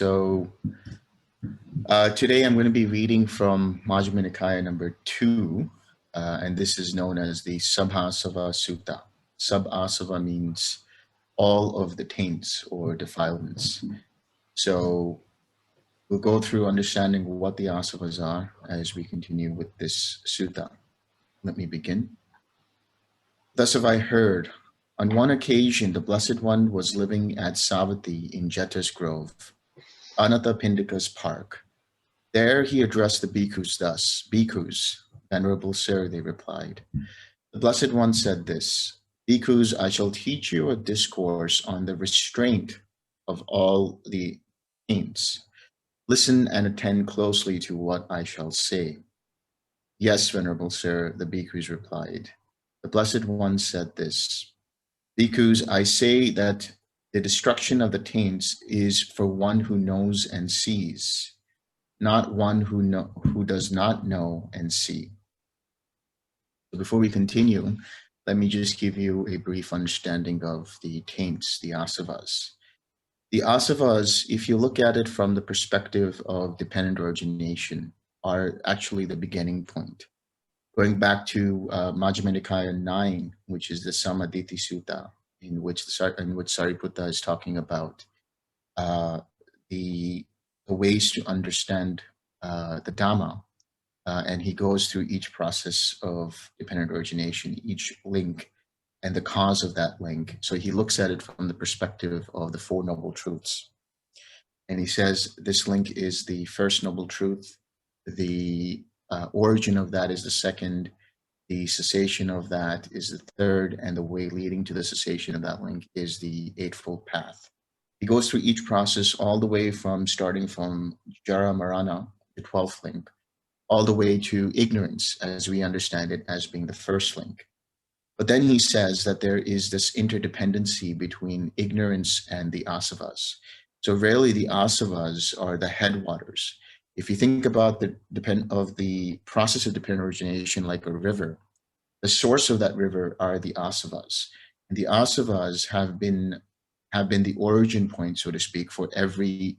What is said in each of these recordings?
So today I'm going to be reading from Majjhima Nikaya number 2, and this is known as the Subhasava Sutta. Subhasava means all of the taints or defilements. So we'll go through understanding what the asavas are as we continue with this sutta. Let me begin. Thus have I heard. On one occasion, the Blessed One was living at Savatthi in Jeta's Grove, Anathapindika's park. There he addressed the bhikkhus thus, "Bhikkhus, Venerable Sir," they replied. The Blessed One said this, "Bhikkhus, I shall teach you a discourse on the restraint of all the taints. Listen and attend closely to what I shall say." "Yes, Venerable Sir," the bhikkhus replied. The Blessed One said this, "Bhikkhus, I say that the destruction of the taints is for one who knows and sees, not one who does not know and see." So before we continue, let me just give you a brief understanding of the taints, the asavas. The asavas, if you look at it from the perspective of dependent origination, are actually the beginning point. Going back to Majjhima Nikaya 9, which is the Samaditi Sutta, in which Sariputta is talking about the ways to understand the Dhamma, and he goes through each process of dependent origination, each link, and the cause of that link. So he looks at it from the perspective of the Four Noble Truths. And he says this link is the first noble truth, the origin of that is the second, the cessation of that is the third, and the way leading to the cessation of that link is the Eightfold Path. He goes through each process all the way from starting from Jara Marana, the 12th link, all the way to ignorance, as we understand it as being the first link. But then he says that there is this interdependency between ignorance and the asavas. So really the asavas are the headwaters. If you think about the process of dependent origination like a river, the source of that river are the asavas. And the asavas have been the origin point, so to speak, for every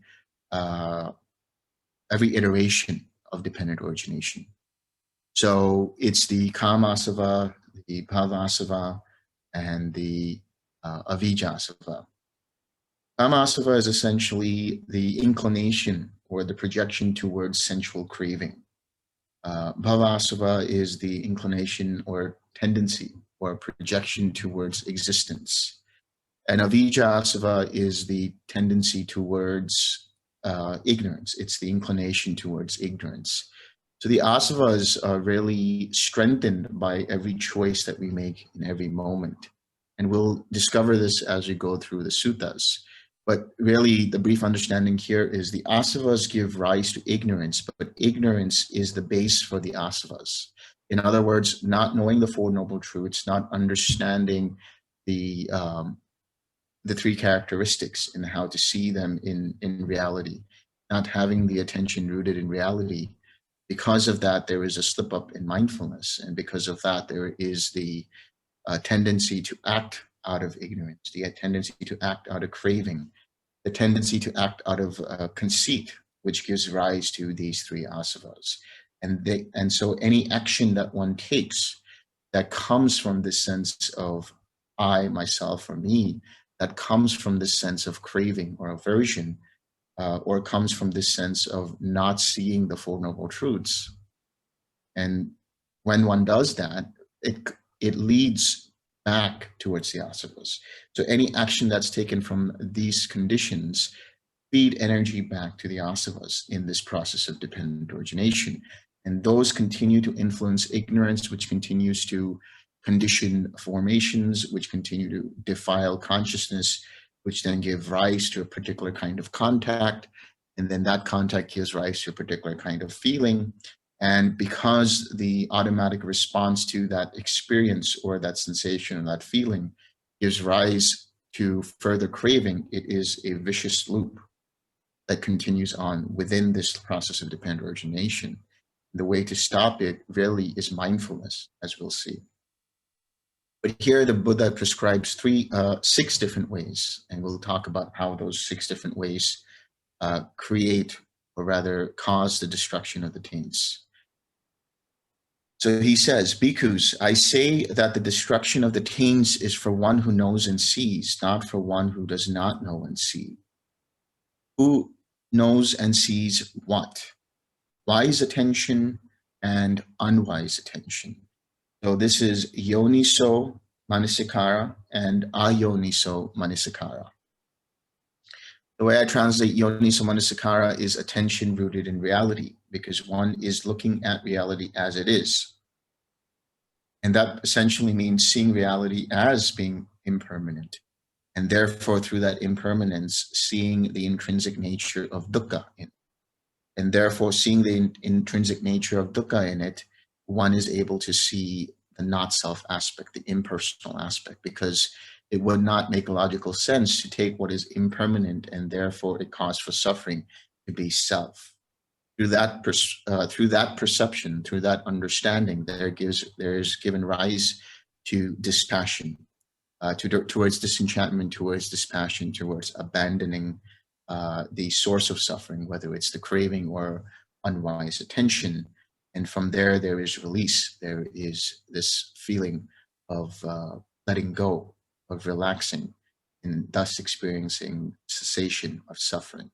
iteration of dependent origination. So it's the kamasava, the bhavasava, and the avijjasava. Kamasava is essentially the inclination or the projection towards sensual craving. Bhavasava is the inclination or tendency or projection towards existence. And avijjasava is the tendency towards ignorance. It's the inclination towards ignorance. So the asavas are really strengthened by every choice that we make in every moment. And we'll discover this as we go through the suttas. But really, the brief understanding here is the asavas give rise to ignorance, but ignorance is the base for the asavas. In other words, not knowing the Four Noble Truths, not understanding the three characteristics and how to see them in reality, not having the attention rooted in reality. Because of that, there is a slip up in mindfulness. And because of that, there is the tendency to act out of ignorance, the tendency to act out of craving, the tendency to act out of conceit, which gives rise to these three asavas. And so any action that one takes that comes from this sense of I, myself, or me, that comes from this sense of craving or aversion, or comes from this sense of not seeing the Four Noble Truths. And when one does that, it leads back towards the asavas. So any action that's taken from these conditions feed energy back to the asavas in this process of dependent origination. And those continue to influence ignorance, which continues to condition formations, which continue to defile consciousness, which then give rise to a particular kind of contact. And then that contact gives rise to a particular kind of feeling. And because the automatic response to that experience or that sensation or that feeling gives rise to further craving, it is a vicious loop that continues on within this process of dependent origination. The way to stop it really is mindfulness, as we'll see. But here the Buddha prescribes 6 different ways, and we'll talk about how those 6 different ways create, or rather cause, the destruction of the taints. So he says, Bhikkhus, I say that the destruction of the taints is for one who knows and sees, not for one who does not know and see. Who knows and sees what? Wise attention and unwise attention. So this is Yoniso manasikara and ayoniso manasikara. The way I translate Yoniso manasikara is attention rooted in reality, because one is looking at reality as it is. And that essentially means seeing reality as being impermanent. And therefore, through that impermanence, seeing the intrinsic nature of dukkha in it. And therefore, seeing the intrinsic nature of dukkha in it, one is able to see the not-self aspect, the impersonal aspect, because it would not make logical sense to take what is impermanent and therefore a cause for suffering to be self. Through that perception, through that understanding, there is given rise to dispassion, towards disenchantment, towards dispassion, towards abandoning the source of suffering, whether it's the craving or unwise attention. And from there is release. There is this feeling of letting go, of relaxing, and thus experiencing cessation of suffering.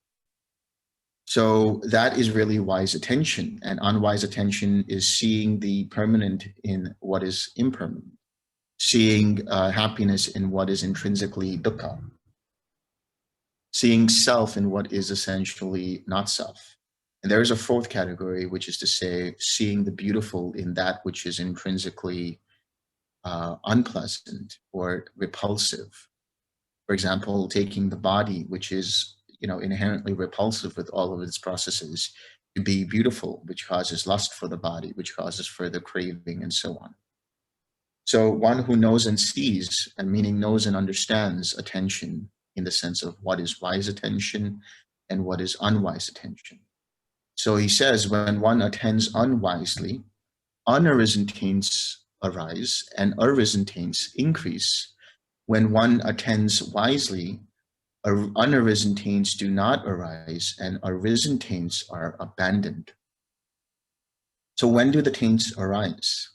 So that is really wise attention. And unwise attention is seeing the permanent in what is impermanent, seeing happiness in what is intrinsically dukkha, seeing self in what is essentially not self. And there is a fourth category, which is to say, seeing the beautiful in that which is intrinsically unpleasant or repulsive. For example, taking the body, which is inherently repulsive with all of its processes, to be beautiful, which causes lust for the body, which causes further craving, and so on. So one who knows and sees, and meaning knows and understands attention in the sense of what is wise attention and what is unwise attention. So he says, when one attends unwisely, unarisen taints arise and arisen taints increase. When one attends wisely, unarisen taints do not arise and arisen taints are abandoned. So when do the taints arise?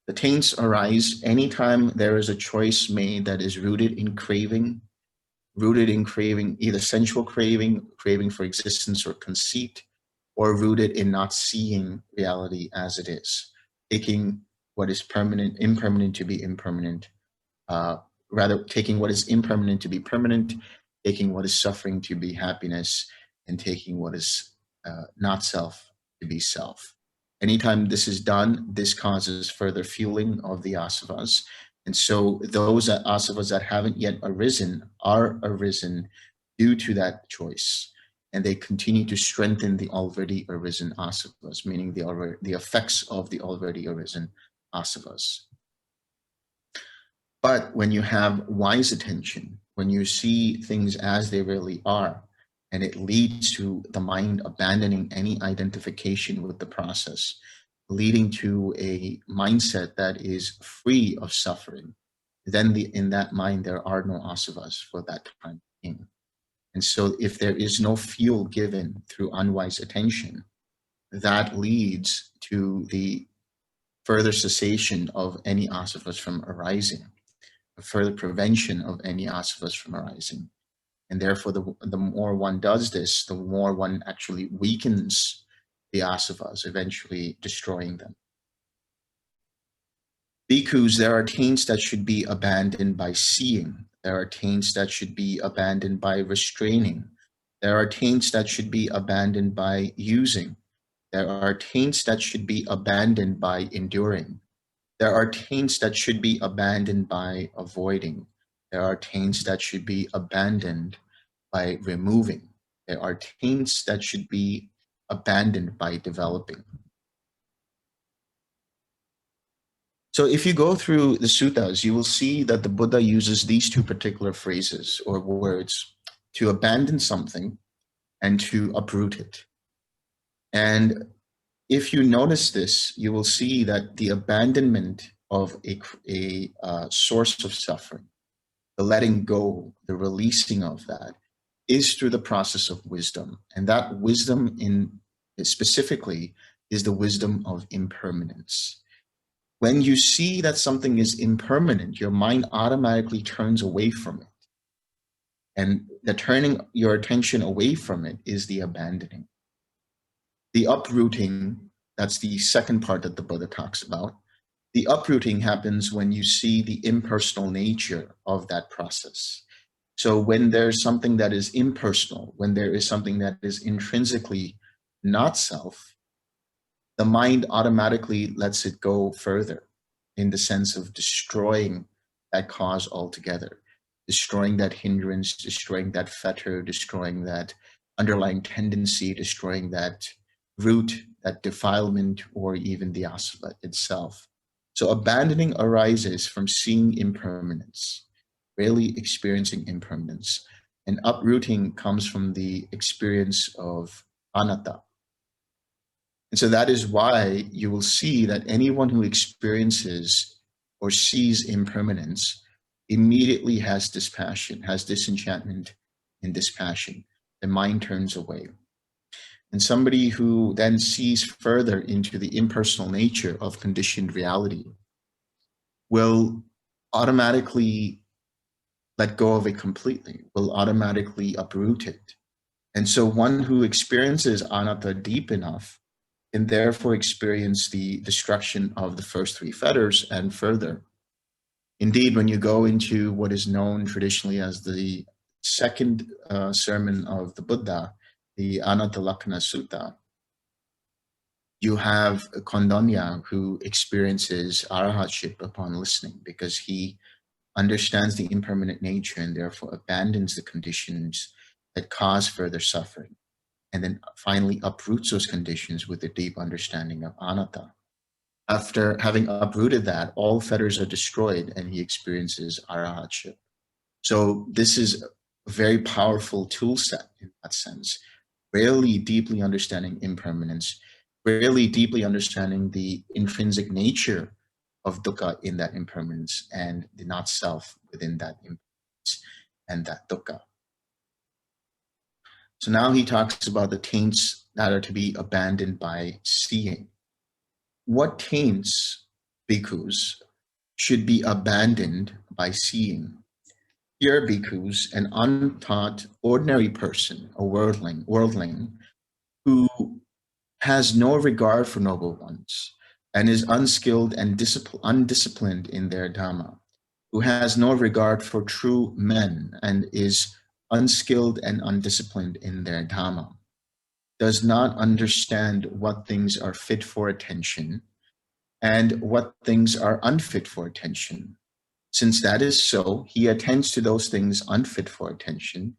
The taints arise anytime there is a choice made that is rooted in craving, either sensual craving, craving for existence or conceit, or rooted in not seeing reality as it is, taking what is impermanent to be impermanent, rather taking what is impermanent to be permanent, taking what is suffering to be happiness, and taking what is not self to be self. Anytime this is done, this causes further fueling of the asavas. And so those asavas that haven't yet arisen are arisen due to that choice. And they continue to strengthen the already arisen asavas, meaning the effects of the already arisen asavas. But when you have wise attention, when you see things as they really are, and it leads to the mind abandoning any identification with the process, leading to a mindset that is free of suffering, then in that mind there are no asavas for that time being. And so if there is no fuel given through unwise attention, that leads to the further cessation of any asavas from arising, a further prevention of any asavas from arising. And therefore, the more one does this, the more one actually weakens the asavas, eventually destroying them. Bhikkhus, there are taints that should be abandoned by seeing. There are taints that should be abandoned by restraining. There are taints that should be abandoned by using. There are taints that should be abandoned by enduring. There are taints that should be abandoned by avoiding. There are taints that should be abandoned by removing. There are taints that should be abandoned by developing. So if you go through the suttas, you will see that the Buddha uses these two particular phrases or words to abandon something and to uproot it. And if you notice this, you will see that the abandonment of a source of suffering, the letting go, the releasing of that, is through the process of wisdom. And that wisdom specifically is the wisdom of impermanence. When you see that something is impermanent, your mind automatically turns away from it. And the turning your attention away from it is the abandoning. The uprooting, that's the second part that the Buddha talks about. The uprooting happens when you see the impersonal nature of that process. So when there's something that is impersonal, when there is something that is intrinsically not self, the mind automatically lets it go further in the sense of destroying that cause altogether, destroying that hindrance, destroying that fetter, destroying that underlying tendency, destroying that root, that defilement, or even the asava itself. So abandoning arises from seeing impermanence, really experiencing impermanence. And uprooting comes from the experience of anatta. And so that is why you will see that anyone who experiences or sees impermanence immediately has dispassion, has disenchantment and dispassion. The mind turns away. And somebody who then sees further into the impersonal nature of conditioned reality will automatically let go of it completely, will automatically uproot it. And so one who experiences anatta deep enough can therefore experience the destruction of the first three fetters and further. Indeed, when you go into what is known traditionally as the second sermon of the Buddha, the Anattalakkhana Sutta, you have Kondanya who experiences arahantship upon listening because he understands the impermanent nature and therefore abandons the conditions that cause further suffering, and then finally uproots those conditions with a deep understanding of anatta. After having uprooted that, all fetters are destroyed and he experiences arahantship. So this is a very powerful tool set in that sense, really deeply understanding impermanence, really deeply understanding the intrinsic nature of dukkha in that impermanence and the not self within that impermanence and that dukkha. So now he talks about the taints that are to be abandoned by seeing. What taints, bhikkhus, should be abandoned by seeing? Here, bhikkhus, an untaught, ordinary person, a worldling who has no regard for noble ones and is unskilled and undisciplined in their Dhamma, who has no regard for true men and is unskilled and undisciplined in their Dhamma, does not understand what things are fit for attention and what things are unfit for attention. Since that is so, he attends to those things unfit for attention,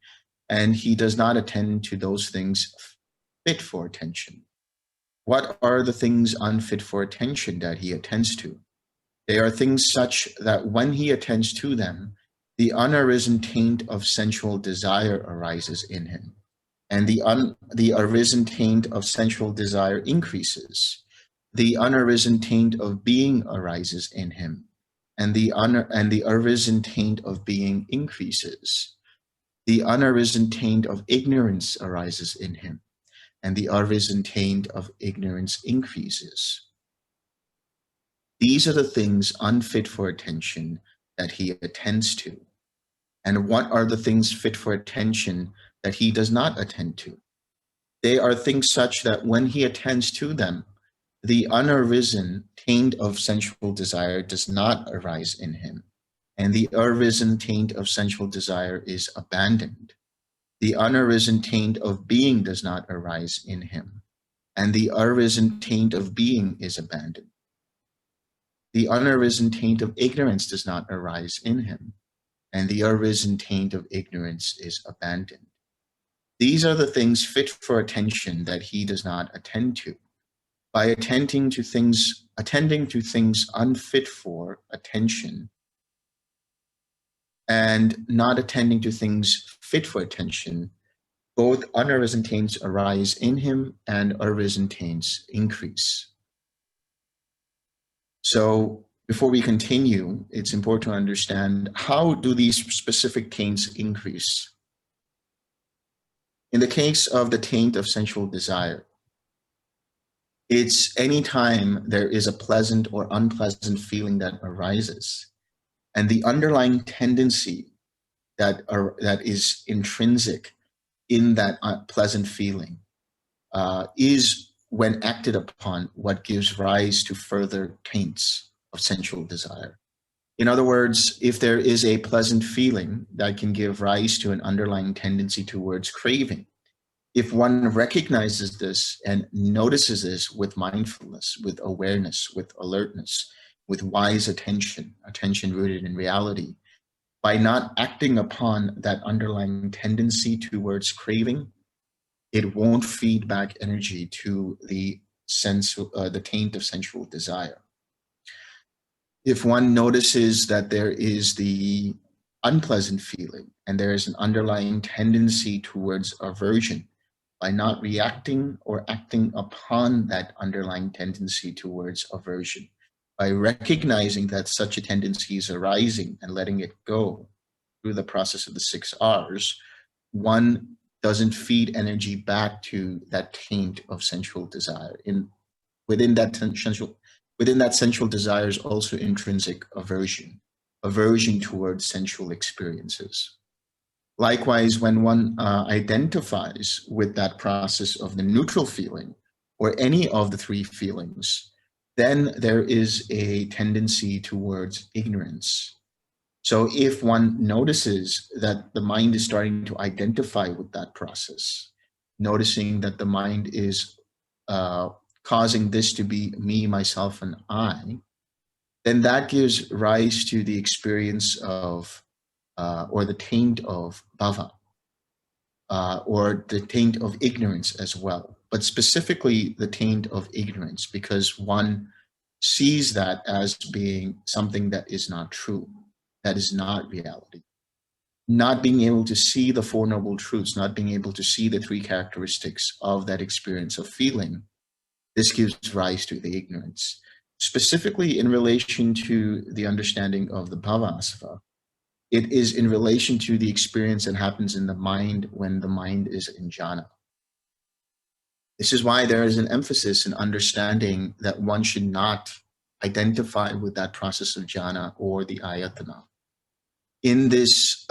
and he does not attend to those things fit for attention. What are the things unfit for attention that he attends to? They are things such that when he attends to them, the unarisen taint of sensual desire arises in him, and the arisen taint of sensual desire increases. The unarisen taint of being arises in him, and the arisen taint of being increases. The unarisen taint of ignorance arises in him, and the arisen taint of ignorance increases. These are the things unfit for attention that he attends to. And what are the things fit for attention that he does not attend to? They are things such that when he attends to them, the unarisen taint of sensual desire does not arise in him, and the arisen taint of sensual desire is abandoned. The unarisen taint of being does not arise in him, and the arisen taint of being is abandoned. The unarisen taint of ignorance does not arise in him, and the arisen taint of ignorance is abandoned. These are the things fit for attention that he does not attend to. By attending to things unfit for attention and not attending to things fit for attention, both unarisen taints arise in him and arisen taints increase. So before we continue, it's important to understand, how do these specific taints increase? In the case of the taint of sensual desire, it's any time there is a pleasant or unpleasant feeling that arises, and the underlying tendency that is intrinsic in that pleasant feeling is, when acted upon, what gives rise to further taints of sensual desire. In other words, if there is a pleasant feeling that can give rise to an underlying tendency towards craving, if one recognizes this and notices this with mindfulness, with awareness, with alertness, with wise attention, attention rooted in reality, by not acting upon that underlying tendency towards craving, it won't feed back energy to the the taint of sensual desire. If one notices that there is the unpleasant feeling and there is an underlying tendency towards aversion, by not reacting or acting upon that underlying tendency towards aversion, by recognizing that such a tendency is arising and letting it go through the process of the 6 R's, one doesn't feed energy back to that taint of sensual desire. Within that sensual desire is also intrinsic aversion towards sensual experiences. Likewise, when one identifies with that process of the neutral feeling or any of the 3 feelings, then there is a tendency towards ignorance. So if one notices that the mind is starting to identify with that process, noticing that the mind is causing this to be me, myself, and I, then that gives rise to the experience of or the taint of bhava, or the taint of ignorance as well, but specifically the taint of ignorance, because one sees that as being something that is not true, that is not reality. Not being able to see the 4 Noble Truths, not being able to see the 3 characteristics of that experience of feeling, this gives rise to the ignorance. Specifically in relation to the understanding of the bhava asava, it is in relation to the experience that happens in the mind when the mind is in jhana. This is why there is an emphasis in understanding that one should not identify with that process of jhana or the ayatana. In this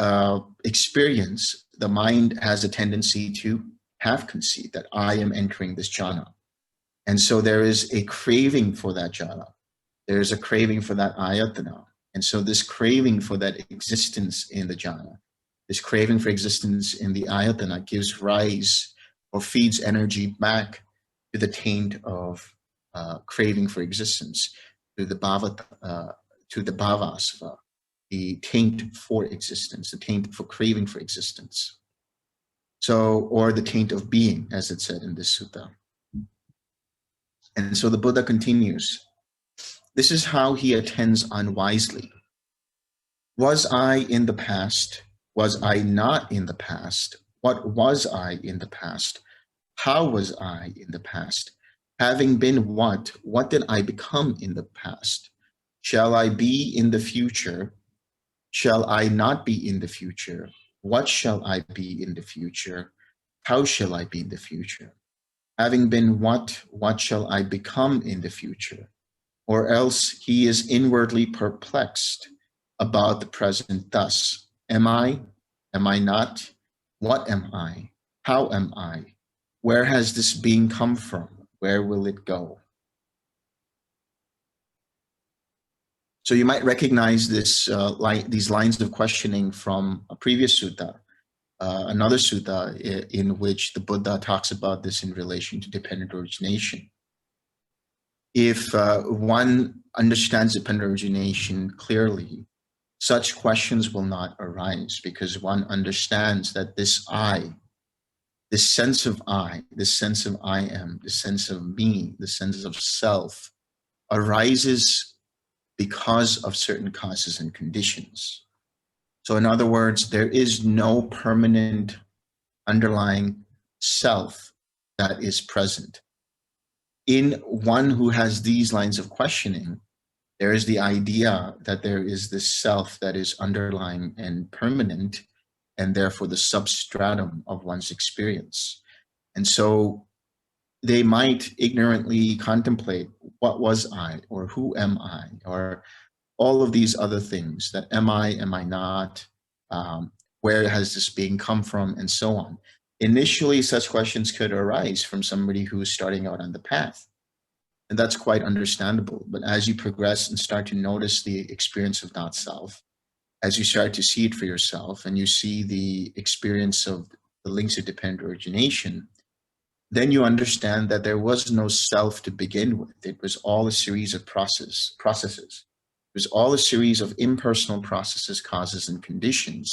experience, the mind has a tendency to have conceit that I am entering this jhana. And so there is a craving for that jhana. There is a craving for that ayatana. And so this craving for that existence in the jhana, this craving for existence in the ayatana gives rise or feeds energy back to the taint of craving for existence, to the bhava asava, the taint for existence, the taint for craving for existence. So, or the taint of being, as it said in this sutta. And so the Buddha continues, this is how he attends unwisely. Was I in the past? Was I not in the past? What was I in the past? How was I in the past? Having been what did I become in the past? Shall I be in the future? Shall I not be in the future? What shall I be in the future? How shall I be in the future? Having been what shall I become in the future? Or else he is inwardly perplexed about the present thus. Am I? Am I not? What am I? How am I? Where has this being come from? Where will it go? So you might recognize this, these lines of questioning from a previous sutta, another sutta in which the Buddha talks about this in relation to dependent origination. If one understands dependent origination clearly, such questions will not arise because one understands that this I, this sense of I, this sense of I am, this sense of me, the sense of self arises because of certain causes and conditions. So in other words, there is no permanent underlying self that is present. In one who has these lines of questioning, there is the idea that there is this self that is underlying and permanent, and therefore the substratum of one's experience. And so they might ignorantly contemplate, what was I, or who am I, or all of these other things, that am I not, where has this being come from, and so on. Initially, such questions could arise from somebody who is starting out on the path. And that's quite understandable. But as you progress and start to notice the experience of not self, as you start to see it for yourself, and you see the experience of the links of dependent origination, then you understand that there was no self to begin with. It was all a series of processes. It was all a series of impersonal processes, causes, and conditions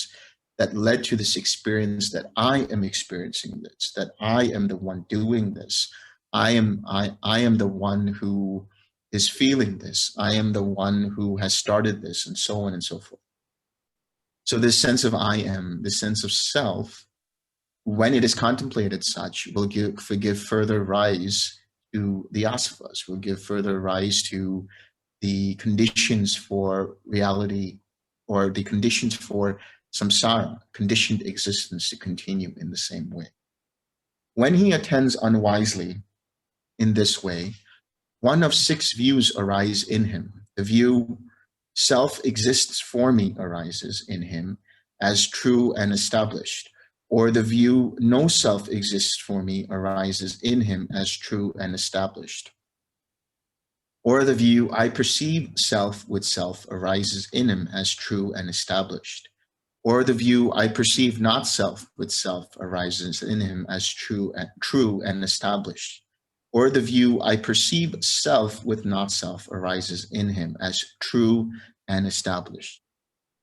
that led to this experience that I am experiencing this, that I am the one doing this. I am the one who is feeling this. I am the one who has started this, and so on and so forth. So this sense of I am, this sense of self, when it is contemplated such, will give further rise to the asavas, will give further rise to the conditions for reality, or the conditions for samsara, conditioned existence, to continue in the same way. When he attends unwisely in this way, one of 6 views arise in him. The view self exists for me arises in him as true and established, or the view no self exists for me arises in him as true and established, or the view I perceive self with self arises in him as true and established, or the view I perceive not self with self arises in him as true and established, or the view I perceive self with not self arises in him as true and established.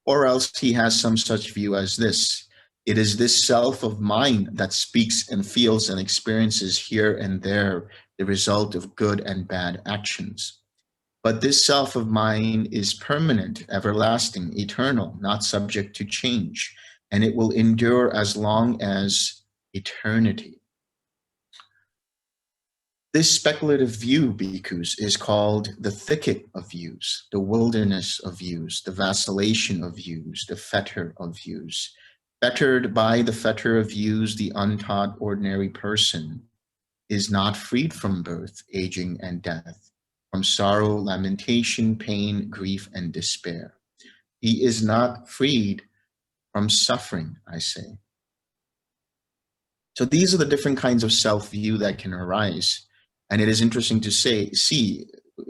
Or else he has some such view as this: it is this self of mine that speaks and feels and experiences here and there the result of good and bad actions. But this self of mine is permanent, everlasting, eternal, not subject to change, and it will endure as long as eternity. This speculative view, bhikkhus, is called the thicket of views, the wilderness of views, the vacillation of views, the fetter of views. Fettered by the fetter of views, the untaught ordinary person is not freed from birth, aging, and death, from sorrow, lamentation, pain, grief, and despair. He is not freed from suffering, I say. So these are the different kinds of self-view that can arise. And it is interesting to see,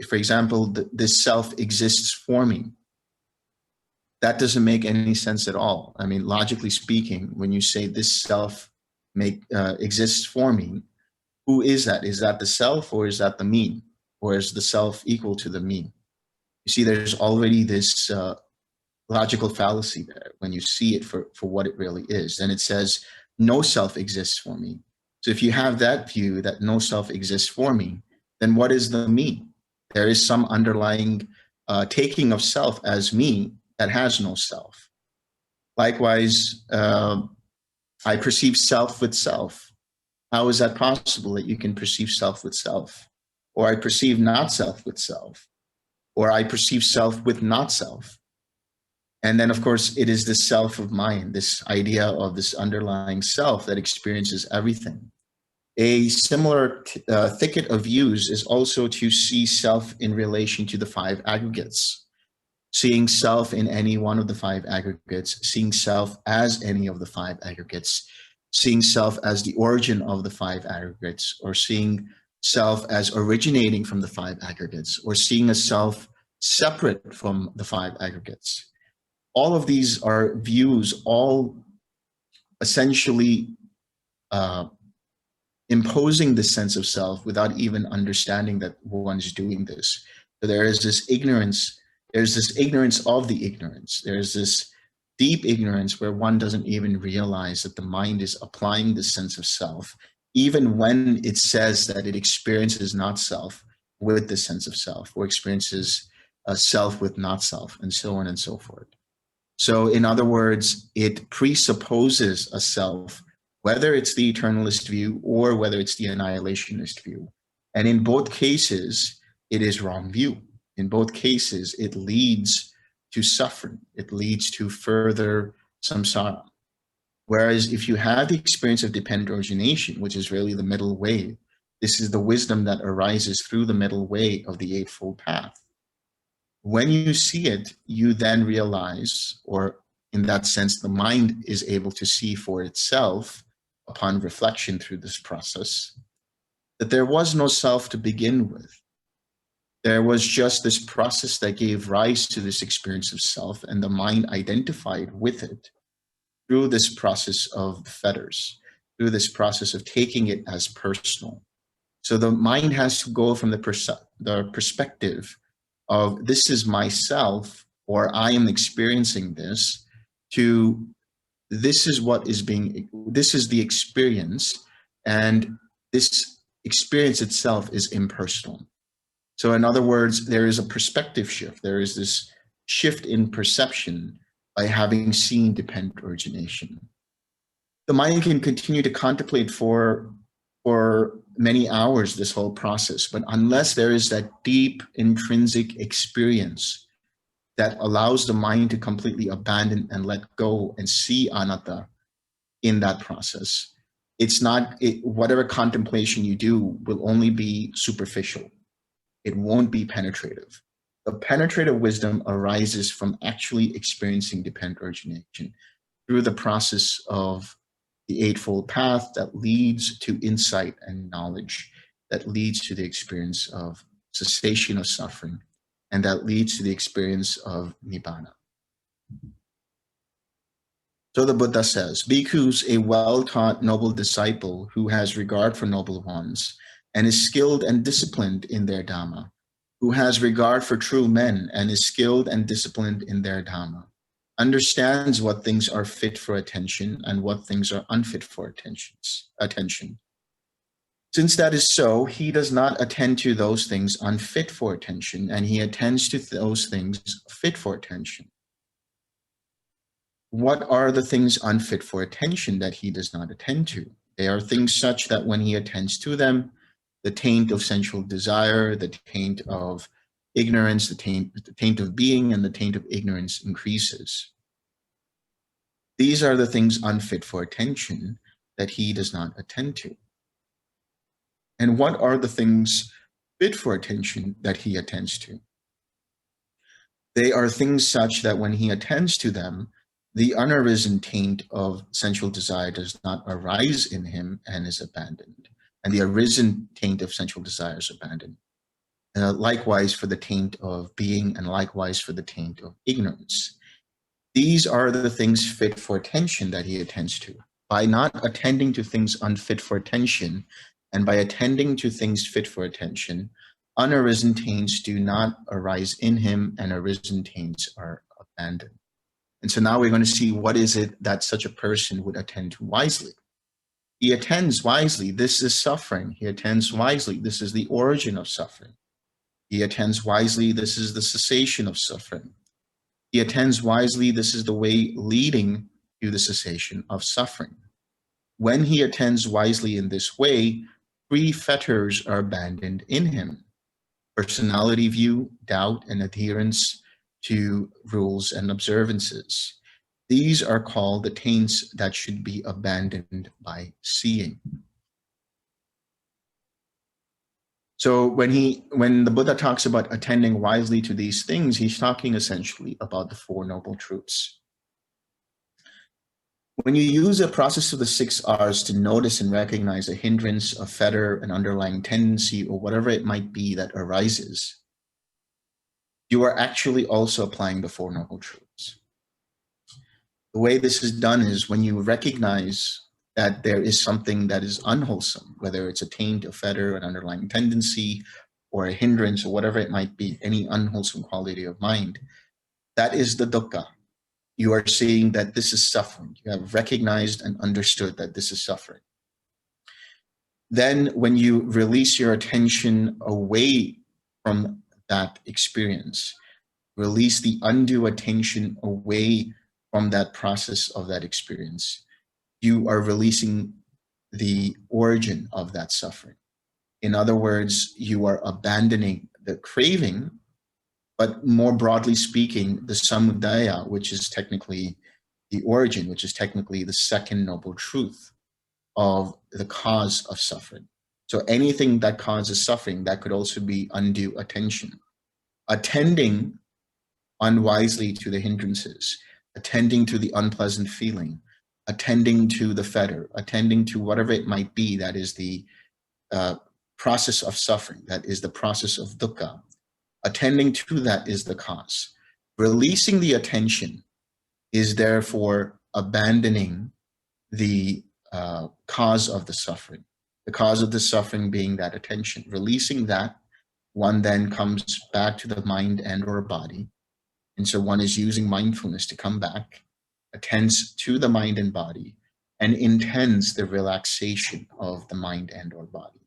for example, this self exists for me. That doesn't make any sense at all. I mean, logically speaking, when you say this self exists for me, who is that? Is that the self, or is that the me? Or is the self equal to the me? You see, there's already this logical fallacy there when you see it for what it really is. Then it says, no self exists for me. So if you have that view that no self exists for me, then what is the me? There is some underlying taking of self as me that has no self. Likewise, I perceive self with self. How is that possible that you can perceive self with self? Or I perceive not self with self. Or I perceive self with not self. And then, of course, it is this self of mine, this idea of this underlying self that experiences everything. A similar thicket of views is also to see self in relation to the 5 aggregates. Seeing self in any one of the 5 aggregates, seeing self as any of the 5 aggregates, seeing self as the origin of the 5 aggregates, or seeing self as originating from the 5 aggregates, or seeing a self separate from the 5 aggregates. All of these are views, all essentially imposing the sense of self without even understanding that one's doing this. So there is this ignorance, there's this ignorance of the ignorance. There's this deep ignorance where one doesn't even realize that the mind is applying the sense of self, even when it says that it experiences not self with the sense of self, or experiences a self with not self, and so on and so forth. So in other words, it presupposes a self, whether it's the eternalist view or whether it's the annihilationist view. And in both cases, it is wrong view. In both cases, it leads to suffering. It leads to further samsara. Whereas if you have the experience of dependent origination, which is really the middle way, this is the wisdom that arises through the middle way of the Eightfold Path. When you see it, you then realize, or in that sense, the mind is able to see for itself upon reflection through this process, that there was no self to begin with. There was just this process that gave rise to this experience of self, and the mind identified with it through this process of fetters, through this process of taking it as personal. So the mind has to go from the perspective of this is myself, or I am experiencing this, to this is what is being, this is the experience, and this experience itself is impersonal. So in other words, there is a perspective shift. There is this shift in perception by having seen dependent origination. The mind can continue to contemplate for many hours this whole process, but unless there is that deep intrinsic experience that allows the mind to completely abandon and let go and see anatta in that process, it's not, whatever contemplation you do will only be superficial. It won't be penetrative. The penetrative wisdom arises from actually experiencing dependent origination through the process of the Eightfold Path that leads to insight and knowledge, that leads to the experience of cessation of suffering, and that leads to the experience of Nibbana. So the Buddha says, Bhikkhus, a well-taught noble disciple who has regard for noble ones and is skilled and disciplined in their Dhamma, who has regard for true men and is skilled and disciplined in their Dhamma, understands what things are fit for attention and what things are unfit for attention. Since that is so, he does not attend to those things unfit for attention, and he attends to those things fit for attention. What are the things unfit for attention that he does not attend to? They are things such that when he attends to them, the taint of sensual desire, the taint of ignorance, the taint of being, and the taint of ignorance increases. These are the things unfit for attention that he does not attend to. And what are the things fit for attention that he attends to? They are things such that when he attends to them, the unarisen taint of sensual desire does not arise in him and is abandoned. And the arisen taint of sensual desire is abandoned. Likewise for the taint of being, and likewise for the taint of ignorance. These are the things fit for attention that he attends to. By not attending to things unfit for attention, and by attending to things fit for attention, unarisen taints do not arise in him, and arisen taints are abandoned. And so now we're going to see what is it that such a person would attend to wisely. He attends wisely, this is suffering. He attends wisely, this is the origin of suffering. He attends wisely, this is the cessation of suffering. He attends wisely, this is the way leading to the cessation of suffering. When he attends wisely in this way, 3 fetters are abandoned in him: personality view, doubt, and adherence to rules and observances. These are called the taints that should be abandoned by seeing. So when the Buddha talks about attending wisely to these things, he's talking essentially about the 4 noble truths. When you use a process of the 6 R's to notice and recognize a hindrance, a fetter, an underlying tendency, or whatever it might be that arises, you are actually also applying the 4 noble truths. The way this is done is when you recognize that there is something that is unwholesome, whether it's a taint, a fetter, an underlying tendency, or a hindrance, or whatever it might be, any unwholesome quality of mind, that is the dukkha. You are seeing that this is suffering. You have recognized and understood that this is suffering. Then when you release your attention away from that experience, release the undue attention away from that process of that experience, you are releasing the origin of that suffering. In other words, you are abandoning the craving, but more broadly speaking, the samudaya, which is technically the origin, which is technically the second noble truth of the cause of suffering. So anything that causes suffering, that could also be undue attention. Attending unwisely to the hindrances, attending to the unpleasant feeling, attending to the fetter, attending to whatever it might be that is the process of suffering, that is the process of dukkha. Attending to that is the cause. Releasing the attention is therefore abandoning the cause of the suffering. The cause of the suffering being that attention. Releasing that, one then comes back to the mind and or body. And so one is using mindfulness to come back, attends to the mind and body, and intends the relaxation of the mind and or body.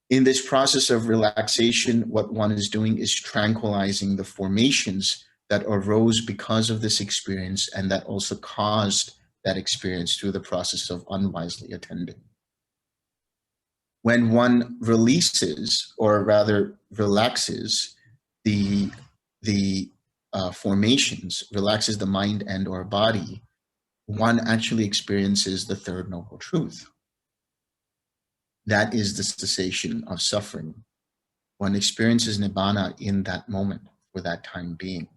In this process of relaxation, what one is doing is tranquilizing the formations that arose because of this experience and that also caused that experience through the process of unwisely attending. When one releases, or rather relaxes the formations, relaxes the mind and or body, one actually experiences the third noble truth. That is the cessation of suffering. One experiences Nibbana in that moment, for that time being.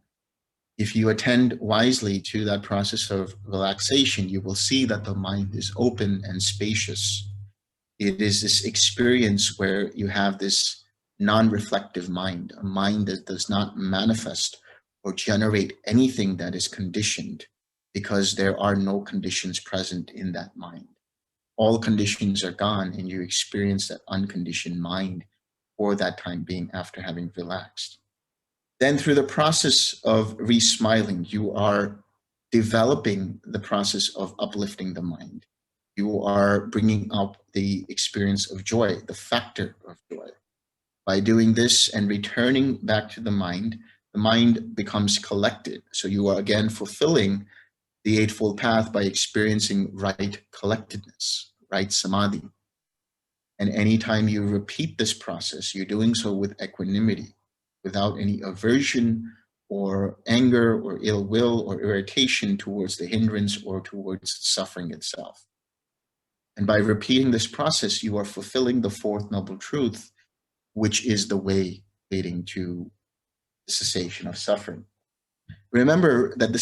If you attend wisely to that process of relaxation, you will see that the mind is open and spacious. It is this experience where you have this non-reflective mind, a mind that does not manifest or generate anything that is conditioned, because there are no conditions present in that mind. All conditions are gone, and you experience that unconditioned mind for that time being after having relaxed. Then through the process of re-smiling, you are developing the process of uplifting the mind. You are bringing up the experience of joy, the factor of joy. By doing this and returning back to the mind becomes collected. So you are again fulfilling the Eightfold Path by experiencing right collectedness, right samadhi. And anytime you repeat this process, you're doing so with equanimity, without any aversion or anger or ill will or irritation towards the hindrance or towards suffering itself. And by repeating this process, you are fulfilling the fourth noble truth, which is the way leading to the cessation of suffering. Remember that the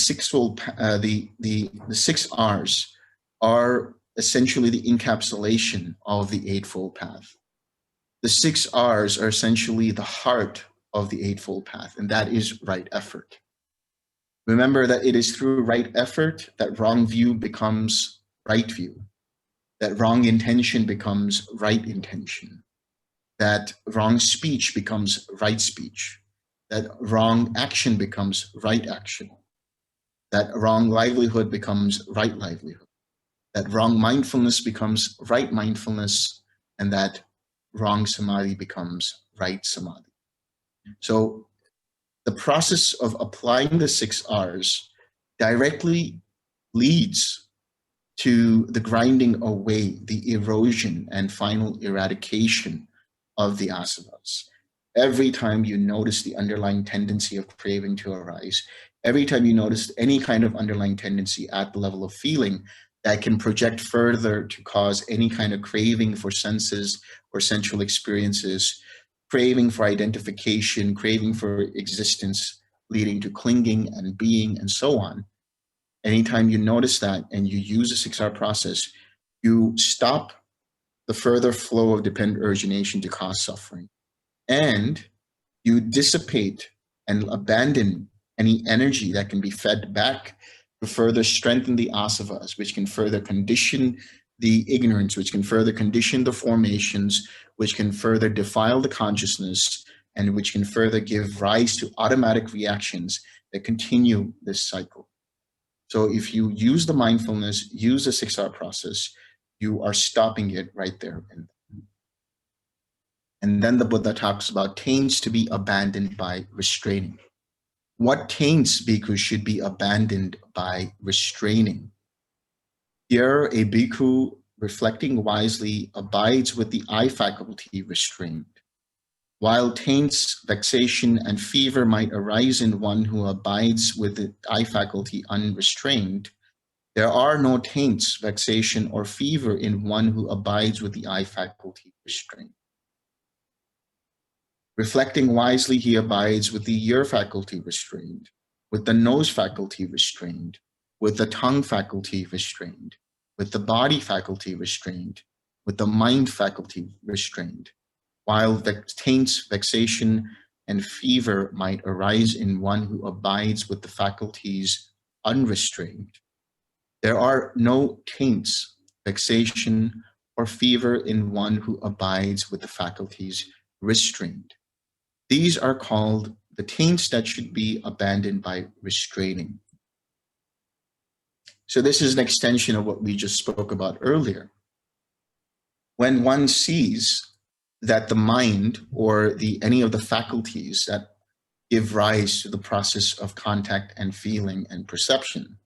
six R's are essentially the encapsulation of the Eightfold Path. The six R's are essentially the heart of the Eightfold Path, and that is right effort. Remember that it is through right effort that wrong view becomes right view, that wrong intention becomes right intention, that wrong speech becomes right speech, that wrong action becomes right action, that wrong livelihood becomes right livelihood, that wrong mindfulness becomes right mindfulness, and that wrong samadhi becomes right samadhi. So the process of applying the six R's directly leads to the grinding away, the erosion and final eradication of the asavas. Every time you notice the underlying tendency of craving to arise, every time you notice any kind of underlying tendency at the level of feeling that can project further to cause any kind of craving for senses or sensual experiences, craving for identification, craving for existence, leading to clinging and being and so on. Anytime you notice that and you use the 6R process, you stop the further flow of dependent origination to cause suffering. And you dissipate and abandon any energy that can be fed back to further strengthen the asavas, which can further condition the ignorance, which can further condition the formations, which can further defile the consciousness, and which can further give rise to automatic reactions that continue this cycle. So if you use the mindfulness, use the 6R process, you are stopping it right there. And then the Buddha talks about taints to be abandoned by restraining. What taints, bhikkhu, should be abandoned by restraining? Here, a bhikkhu reflecting wisely abides with the eye faculty restrained. While taints, vexation, and fever might arise in one who abides with the eye faculty unrestrained, there are no taints, vexation, or fever in one who abides with the eye faculty restrained. Reflecting wisely, he abides with the ear faculty restrained, with the nose faculty restrained, with the tongue faculty restrained, with the body faculty restrained, with the mind faculty restrained. While taints, vexation, and fever might arise in one who abides with the faculties unrestrained, there are no taints, vexation, or fever in one who abides with the faculties restrained. These are called the taints that should be abandoned by restraining. So this is an extension of what we just spoke about earlier. When one sees that the mind or any of the faculties that give rise to the process of contact and feeling and perception,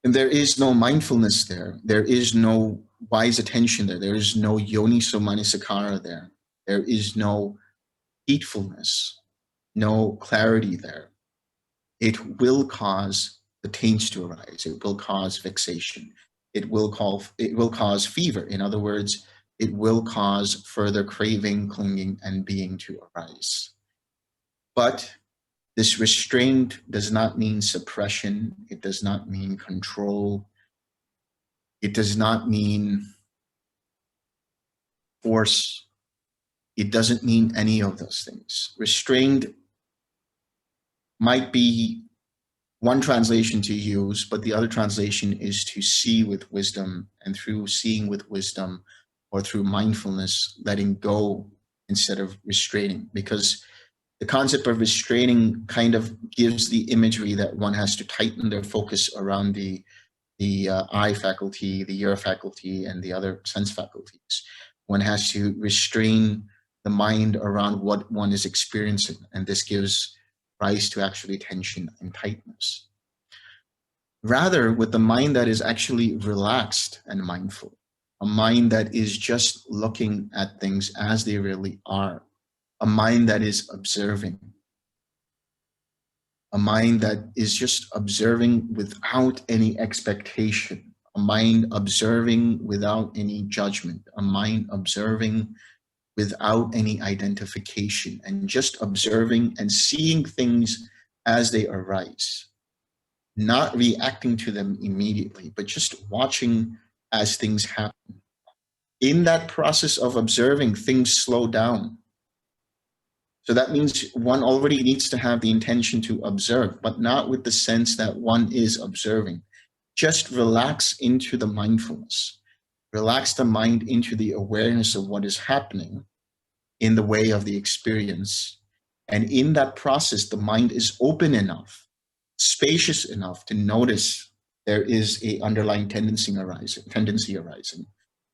and there is no mindfulness there, there is no wise attention there is no Yoniso manasikara there, there is no heedfulness, no clarity there, it will cause the taints to arise. It will cause vexation. It will cause fever. In other words, it will cause further craving, clinging, and being to arise. But this restraint does not mean suppression. It does not mean control. It does not mean force. It doesn't mean any of those things. Restrained might be one translation to use, but the other translation is to see with wisdom, and through seeing with wisdom or through mindfulness, letting go instead of restraining, because the concept of restraining kind of gives the imagery that one has to tighten their focus around the eye faculty, the ear faculty, and the other sense faculties. One has to restrain the mind around what one is experiencing, and this gives rise to actually tension and tightness. Rather, with the mind that is actually relaxed and mindful, a mind that is just looking at things as they really are, a mind that is observing, a mind that is just observing without any expectation, a mind observing without any judgment, a mind observing without any identification, and just observing and seeing things as they arise, not reacting to them immediately, but just watching as things happen. In that process of observing, things slow down. So that means one already needs to have the intention to observe, but not with the sense that one is observing. Just relax into the mindfulness. Relax the mind into the awareness of what is happening in the way of the experience. And in that process, the mind is open enough, spacious enough to notice there is an underlying tendency arising,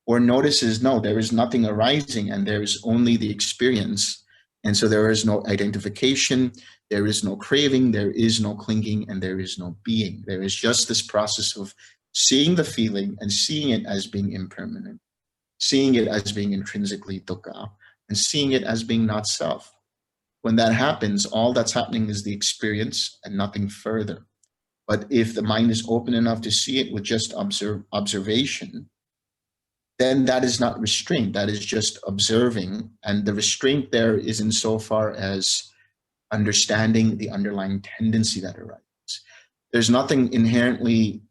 or notices, no, there is nothing arising and there is only the experience. And so there is no identification, there is no craving, there is no clinging, and there is no being. There is just this process of seeing the feeling and seeing it as being impermanent, seeing it as being intrinsically dukkha, and seeing it as being not self. When that happens, all that's happening is the experience and nothing further. But if the mind is open enough to see it with just observation, then that is not restraint, that is just observing. And the restraint there is insofar as understanding the underlying tendency that arises. There's nothing inherently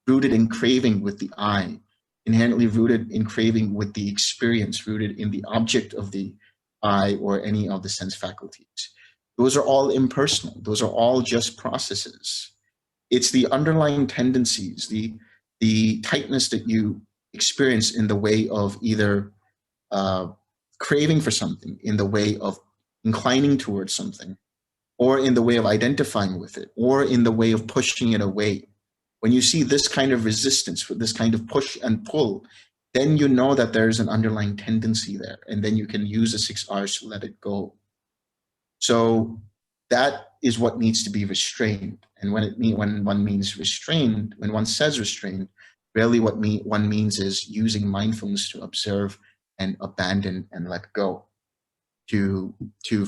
rooted in craving with the eye, inherently rooted in craving with the experience, rooted in the object of the eye or any of the sense faculties. Those are all impersonal. Those are all just processes. It's the underlying tendencies, the tightness that you experience in the way of either craving for something, in the way of inclining towards something, or in the way of identifying with it, or in the way of pushing it away. When you see this kind of resistance, this kind of push and pull, then you know that there's an underlying tendency there, and then you can use the 6 R's to let it go. So that is what needs to be restrained. And when one means restrained, when one says restrained, really what one means is using mindfulness to observe and abandon and let go, to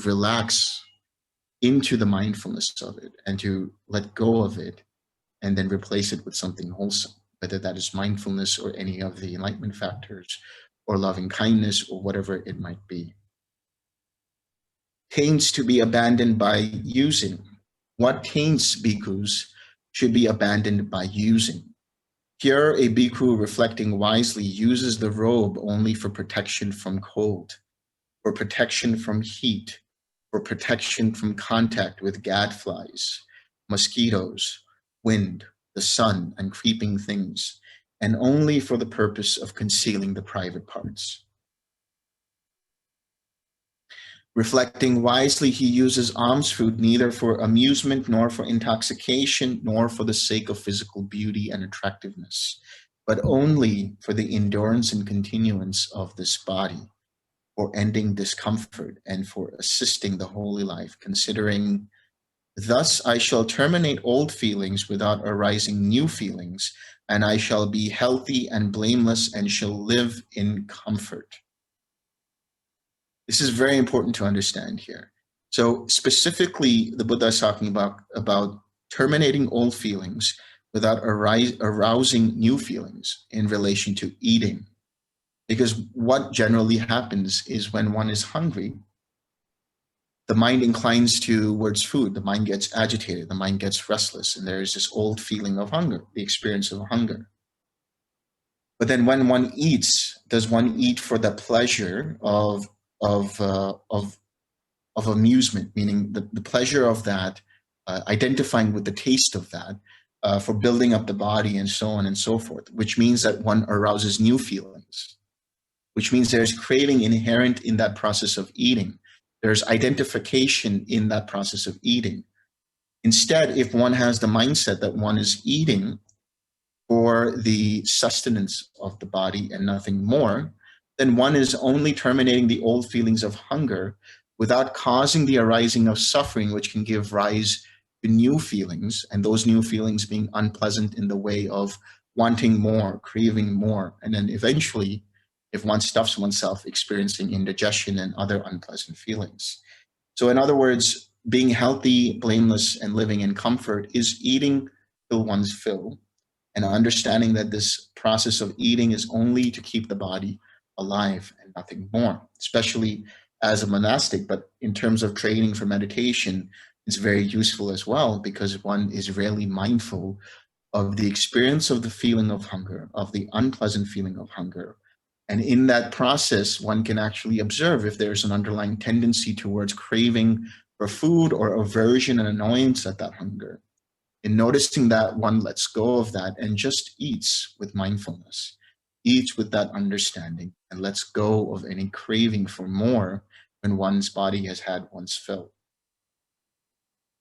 relax into the mindfulness of it and to let go of it and then replace it with something wholesome, whether that is mindfulness or any of the enlightenment factors or loving kindness or whatever it might be. Taints to be abandoned by using. What taints, bhikkhus, should be abandoned by using? Here, a bhikkhu reflecting wisely uses the robe only for protection from cold, for protection from heat, for protection from contact with gadflies, mosquitoes, wind, the sun, and creeping things, and only for the purpose of concealing the private parts. Reflecting wisely, he uses alms food neither for amusement, nor for intoxication, nor for the sake of physical beauty and attractiveness, but only for the endurance and continuance of this body, for ending discomfort, and for assisting the holy life, considering, thus I shall terminate old feelings without arising new feelings, and I shall be healthy and blameless and shall live in comfort. This is very important to understand here. So specifically, the Buddha is talking about terminating old feelings without arousing new feelings in relation to eating. Because what generally happens is when one is hungry, the mind inclines towards food, the mind gets agitated, the mind gets restless, and there is this old feeling of hunger, the experience of hunger. But then when one eats, does one eat for the pleasure of amusement, meaning the pleasure of that, identifying with the taste of that, for building up the body and so on and so forth, which means that one arouses new feelings, which means there's craving inherent in that process of eating. There's identification in that process of eating. Instead, if one has the mindset that one is eating for the sustenance of the body and nothing more, then one is only terminating the old feelings of hunger without causing the arising of suffering, which can give rise to new feelings, and those new feelings being unpleasant in the way of wanting more, craving more, and then eventually, if one stuffs oneself, experiencing indigestion and other unpleasant feelings. So in other words, being healthy, blameless, and living in comfort is eating till one's fill, and understanding that this process of eating is only to keep the body alive and nothing more, especially as a monastic. But in terms of training for meditation, it's very useful as well, because one is rarely mindful of the experience of the feeling of hunger, of the unpleasant feeling of hunger. And in that process, one can actually observe if there's an underlying tendency towards craving for food or aversion and annoyance at that hunger. In noticing that, one lets go of that and just eats with mindfulness, eats with that understanding, and lets go of any craving for more when one's body has had one's fill.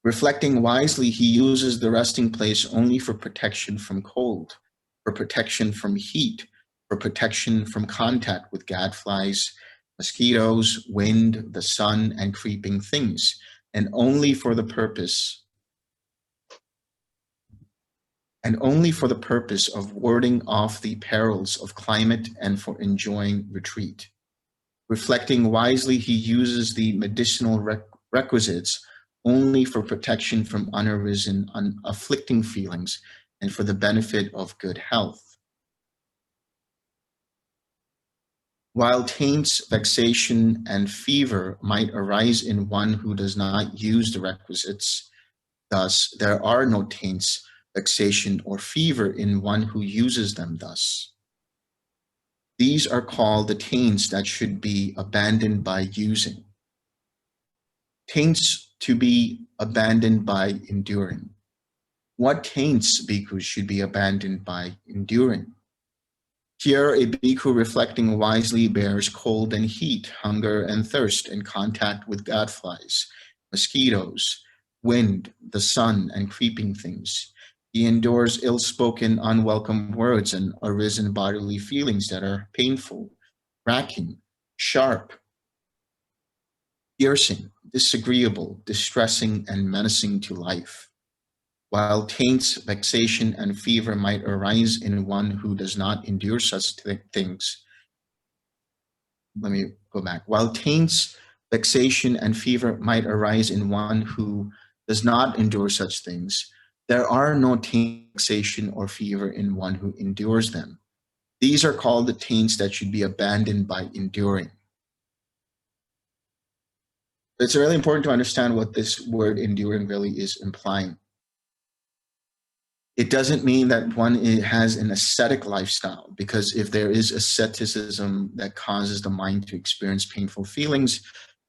Reflecting wisely, he uses the resting place only for protection from cold, for protection from heat, for protection from contact with gadflies, mosquitoes, wind, the sun, and creeping things, and only for the purpose of warding off the perils of climate and for enjoying retreat. Reflecting wisely, he uses the medicinal requisites only for protection from unarisen, afflicting feelings and for the benefit of good health. While taints, vexation, and fever might arise in one who does not use the requisites, thus there are no taints, vexation, or fever in one who uses them thus. These are called the taints that should be abandoned by using. Taints to be abandoned by enduring. What taints, bhikkhus, should be abandoned by enduring? Here, a bhikkhu reflecting wisely bears cold and heat, hunger and thirst, and contact with gadflies, mosquitoes, wind, the sun, and creeping things. He endures ill-spoken, unwelcome words and arisen bodily feelings that are painful, racking, sharp, piercing, disagreeable, distressing, and menacing to life. While taints, vexation, and fever might arise in one who does not endure such things, let me go back. While taints, vexation, and fever might arise in one who does not endure such things, there are no taint, vexation, or fever in one who endures them. These are called the taints that should be abandoned by enduring. It's really important to understand what this word enduring really is implying. It doesn't mean that one has an ascetic lifestyle, because if there is asceticism that causes the mind to experience painful feelings,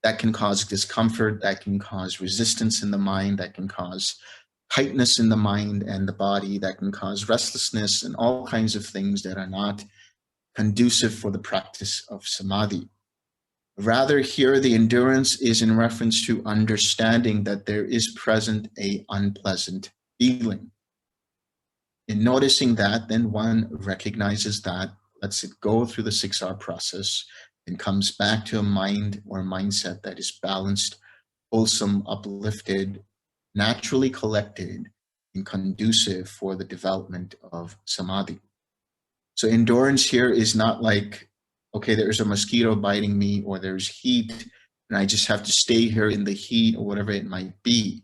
that can cause discomfort, that can cause resistance in the mind, that can cause tightness in the mind and the body, that can cause restlessness and all kinds of things that are not conducive for the practice of samadhi. Rather, here the endurance is in reference to understanding that there is present a unpleasant feeling. In noticing that, then one recognizes that, lets it go through the 6R process, and comes back to a mind or mindset that is balanced, wholesome, uplifted, naturally collected, and conducive for the development of samadhi. So endurance here is not like, okay, there's a mosquito biting me, or there's heat, and I just have to stay here in the heat, or whatever it might be.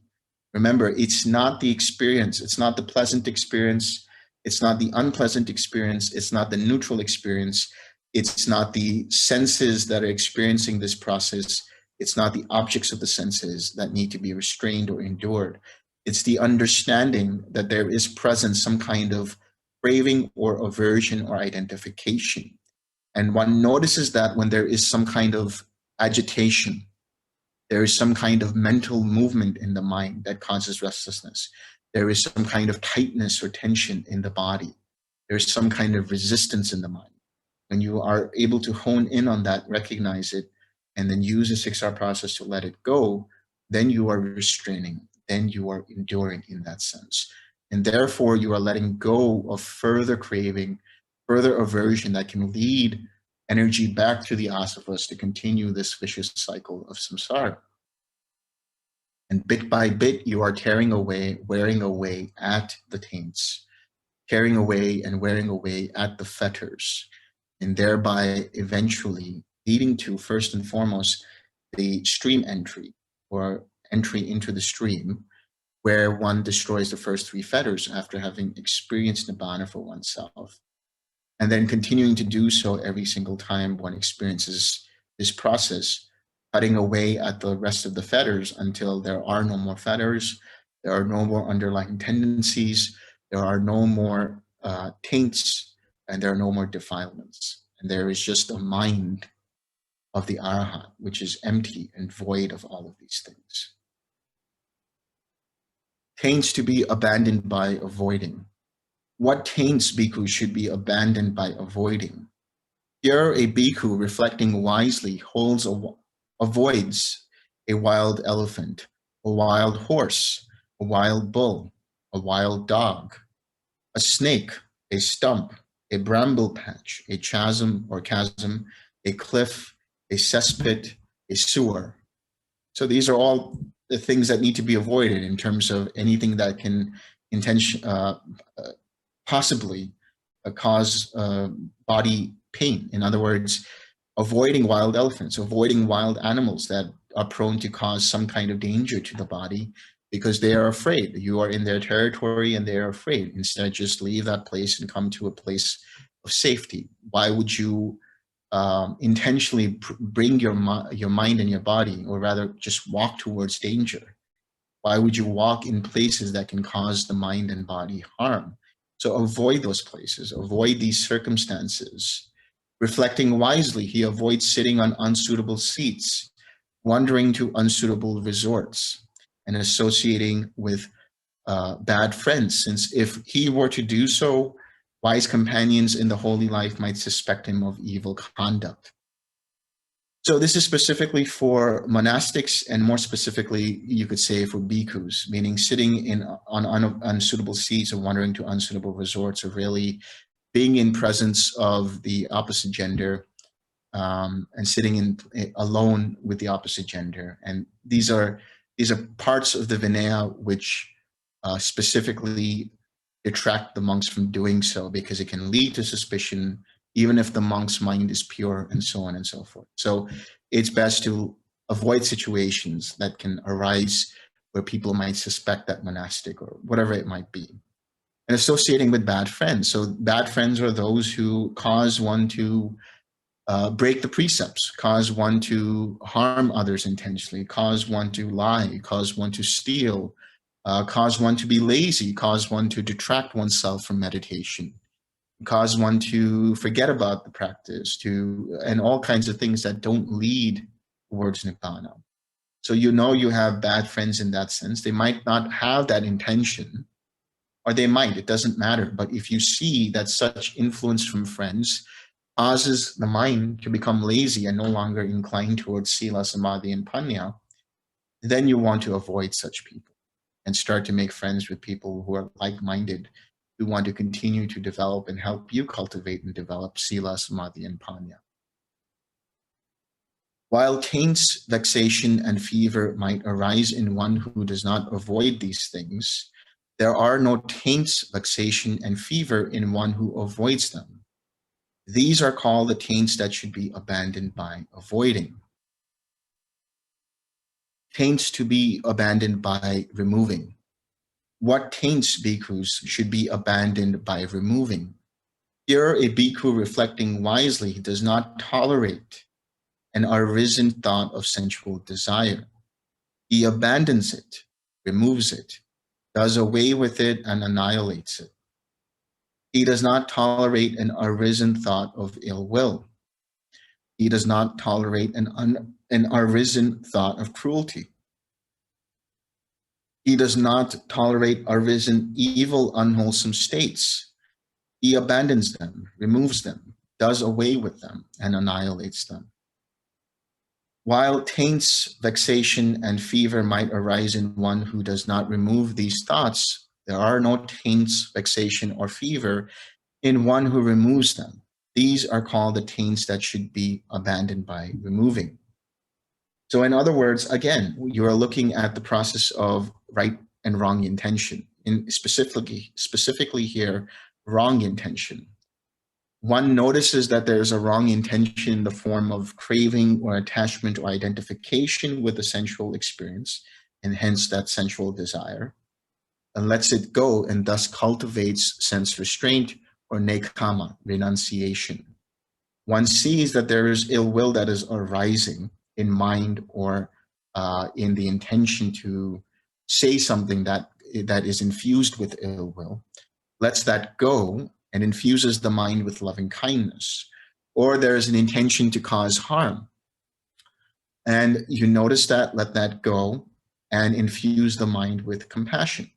Remember, it's not the experience. It's not the pleasant experience. It's not the unpleasant experience. It's not the neutral experience. It's not the senses that are experiencing this process. It's not the objects of the senses that need to be restrained or endured. It's the understanding that there is present some kind of craving or aversion or identification. And one notices that when there is some kind of agitation, there is some kind of mental movement in the mind that causes restlessness. There is some kind of tightness or tension in the body. There's some kind of resistance in the mind. When you are able to hone in on that, recognize it, and then use the 6R process to let it go, then you are restraining, then you are enduring in that sense. And therefore, you are letting go of further craving, further aversion that can lead energy back to the asavas to continue this vicious cycle of samsara. And bit by bit, you are tearing away, wearing away at the taints, tearing away and wearing away at the fetters, and thereby eventually leading to, first and foremost, the stream entry, or entry into the stream, where one destroys the first 3 fetters after having experienced Nibbana for oneself. And then continuing to do so every single time one experiences this process, cutting away at the rest of the fetters until there are no more fetters, there are no more underlying tendencies, there are no more taints, and there are no more defilements. And there is just a mind of the arahant, which is empty and void of all of these things. Taints to be abandoned by avoiding. What taints bhikkhu should be abandoned by avoiding? Here, a bhikkhu reflecting wisely avoids a wild elephant, a wild horse, a wild bull, a wild dog, a snake, a stump, a bramble patch, a chasm or chasm, a cliff, a cesspit, a sewer. So these are all the things that need to be avoided in terms of anything that can possibly cause body pain. In other words, avoiding wild elephants, avoiding wild animals that are prone to cause some kind of danger to the body because they are afraid. You are in their territory and they are afraid. Instead, just leave that place and come to a place of safety. Why would you intentionally bring your mind and your body, or rather just walk towards danger? Why would you walk in places that can cause the mind and body harm? So avoid those places, avoid these circumstances. Reflecting wisely, he avoids sitting on unsuitable seats, wandering to unsuitable resorts, and associating with bad friends, since if he were to do so, wise companions in the holy life might suspect him of evil conduct. So this is specifically for monastics, and more specifically, you could say for bhikkhus, meaning sitting on unsuitable seats or wandering to unsuitable resorts, or really being in presence of the opposite gender, and sitting alone with the opposite gender. And these are parts of the Vinaya which specifically detract the monks from doing so, because it can lead to suspicion, even if the monk's mind is pure, and so on and so forth. So it's best to avoid situations that can arise where people might suspect that monastic or whatever it might be. And associating with bad friends. So bad friends are those who cause one to break the precepts, cause one to harm others intentionally, cause one to lie, cause one to steal, cause one to be lazy, cause one to detract oneself from meditation, cause one to forget about the practice, and all kinds of things that don't lead towards Nibbana. So you know you have bad friends in that sense. They might not have that intention, or they might, it doesn't matter. But if you see that such influence from friends causes the mind to become lazy and no longer inclined towards sila, samadhi, and panya, then you want to avoid such people and start to make friends with people who are like-minded, who want to continue to develop and help you cultivate and develop sila, samadhi, and panya. While taints, vexation, and fever might arise in one who does not avoid these things, there are no taints, vexation, and fever in one who avoids them. These are called the taints that should be abandoned by avoiding. Taints to be abandoned by removing. What taints, bhikkhus, should be abandoned by removing? Here, a bhikkhu reflecting wisely does not tolerate an arisen thought of sensual desire. He abandons it, removes it, does away with it, and annihilates it. He does not tolerate an arisen thought of ill will. He does not tolerate an arisen thought of cruelty. He does not tolerate arisen evil, unwholesome states. He abandons them, removes them, does away with them, and annihilates them. While taints, vexation, and fever might arise in one who does not remove these thoughts, there are no taints, vexation, or fever in one who removes them. These are called the taints that should be abandoned by removing. So in other words, again, you are looking at the process of right and wrong intention, in specifically here, wrong intention. One notices that there's a wrong intention in the form of craving or attachment or identification with the sensual experience, and hence that sensual desire, and lets it go and thus cultivates sense restraint or nekama, renunciation. One sees that there is ill will that is arising in mind or in the intention to say something that is infused with ill will, lets that go and infuses the mind with loving kindness. Or there is an intention to cause harm. And you notice that, let that go, and infuse the mind with compassion.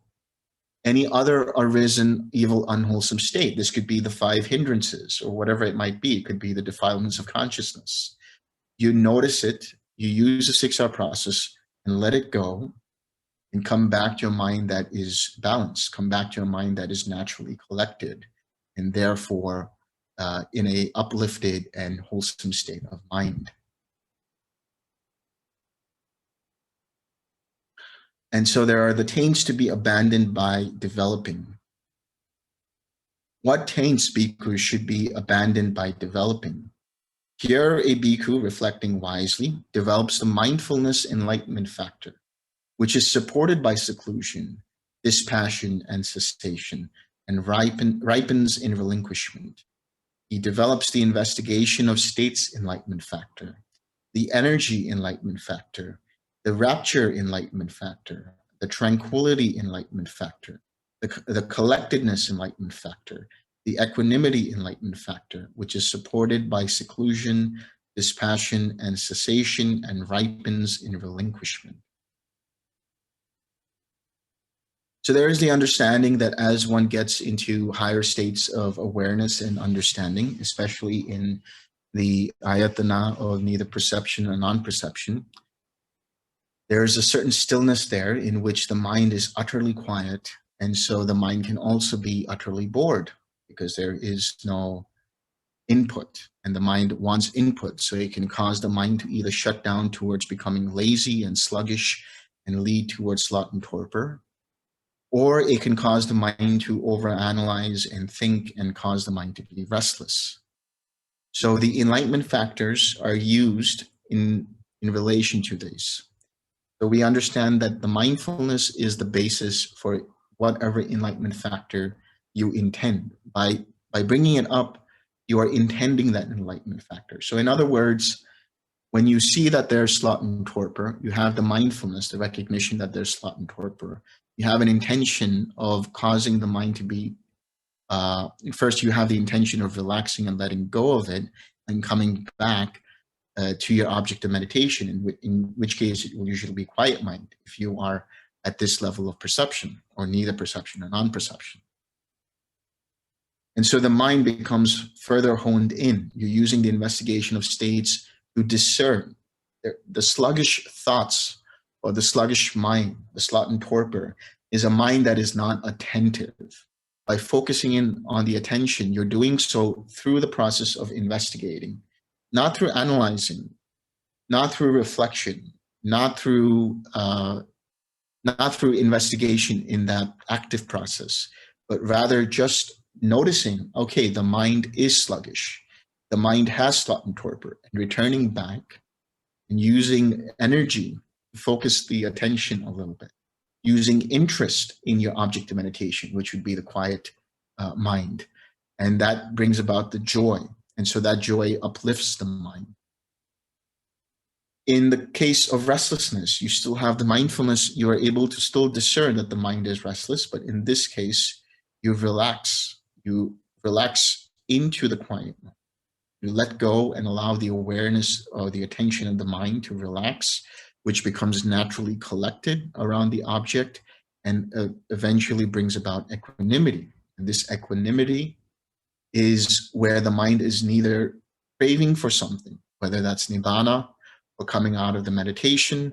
Any other arisen evil, unwholesome state. This could be the 5 hindrances or whatever it might be. It could be the defilements of consciousness. You notice it, you use the 6R process and let it go, and come back to a mind that is balanced, come back to a mind that is naturally collected, and therefore in a uplifted and wholesome state of mind. And so there are the taints to be abandoned by developing. What taints, bhikkhus, should be abandoned by developing? Here, a bhikkhu, reflecting wisely, develops the mindfulness enlightenment factor, which is supported by seclusion, dispassion, and cessation, and ripens in relinquishment. He develops the investigation of states enlightenment factor, the energy enlightenment factor, the rapture enlightenment factor, the tranquility enlightenment factor, the collectedness enlightenment factor, the equanimity enlightenment factor, which is supported by seclusion, dispassion, and cessation, and ripens in relinquishment. So there is the understanding that as one gets into higher states of awareness and understanding, especially in the ayatana of neither perception or non-perception, there is a certain stillness there in which the mind is utterly quiet. And so the mind can also be utterly bored because there is no input, and the mind wants input. So it can cause the mind to either shut down towards becoming lazy and sluggish and lead towards sloth and torpor, or it can cause the mind to overanalyze and think and cause the mind to be restless. So the enlightenment factors are used in relation to this. So we understand that the mindfulness is the basis for whatever enlightenment factor you intend. By bringing it up, you are intending that enlightenment factor. So in other words, when you see that there's sloth and torpor, you have the mindfulness, the recognition that there's sloth and torpor. You have an intention of causing the mind to be, first you have the intention of relaxing and letting go of it and coming back to your object of meditation, in which case it will usually be quiet mind if you are at this level of perception, or neither perception or non-perception. And so the mind becomes further honed in. You're using the investigation of states to discern the sluggish thoughts, or the sluggish mind, the sloth and torpor, is a mind that is not attentive. By focusing in on the attention, you're doing so through the process of investigating, not through analyzing, not through reflection, not through investigation in that active process, but rather just noticing, okay, the mind is sluggish. The mind has sloth and torpor, and returning back and using energy to focus the attention a little bit, using interest in your object of meditation, which would be the quiet mind. And that brings about the joy. And so that joy uplifts the mind. In the case of restlessness, you still have the mindfulness. You are able to still discern that the mind is restless, but in this case, you relax. You relax into the quiet mind. You let go and allow the awareness or the attention of the mind to relax, which becomes naturally collected around the object and eventually brings about equanimity. And this equanimity is where the mind is neither craving for something, whether that's Nibbana or coming out of the meditation,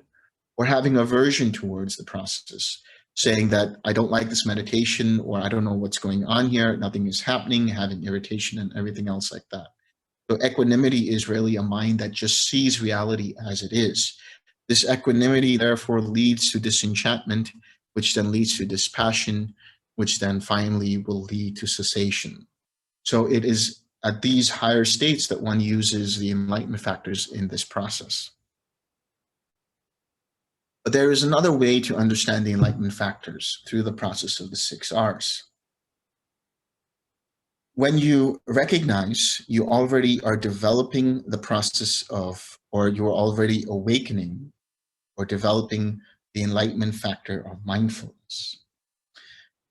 or having aversion towards the process, saying that I don't like this meditation, or I don't know what's going on here, nothing is happening, having irritation and everything else like that. So equanimity is really a mind that just sees reality as it is. This equanimity therefore leads to disenchantment, which then leads to dispassion, which then finally will lead to cessation. So it is at these higher states that one uses the enlightenment factors in this process. But there is another way to understand the enlightenment factors through the process of the 6 R's. When you recognize, you already are developing the process of, or you're already awakening or developing the enlightenment factor of mindfulness.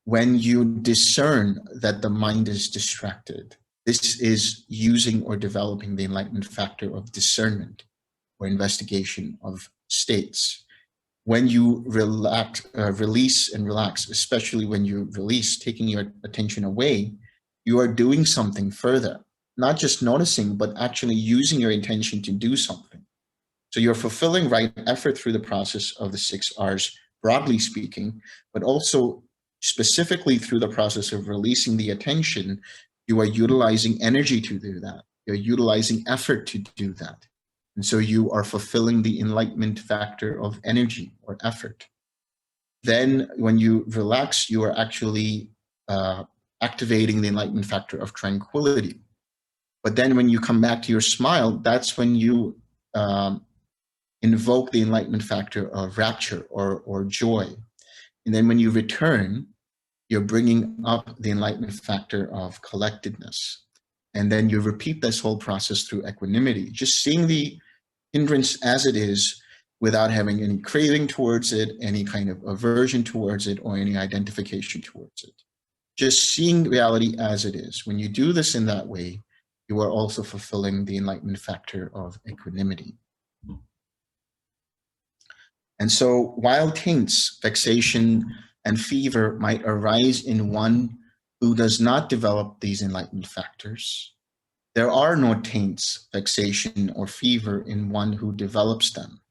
When you discern that the mind is distracted, this is using or developing the enlightenment factor of discernment or investigation of states. When you release and relax, especially when you release, taking your attention away, you are doing something further, not just noticing, but actually using your intention to do something. So you're fulfilling right effort through the process of the 6 R's, broadly speaking, but also specifically through the process of releasing the attention, you are utilizing energy to do that. You're utilizing effort to do that. And so you are fulfilling the enlightenment factor of energy or effort. Then when you relax, you are actually activating the enlightenment factor of tranquility. But then when you come back to your smile, that's when you invoke the enlightenment factor of rapture or joy. And then when you return, you're bringing up the enlightenment factor of collectedness. And then you repeat this whole process through equanimity, just seeing the hindrance as it is without having any craving towards it, any kind of aversion towards it, or any identification towards it. Just seeing reality as it is. When you do this in that way, you are also fulfilling the enlightenment factor of equanimity. And so while taints, vexation, and fever might arise in one who does not develop these enlightenment factors, there are no taints, vexation, or fever in one who develops them.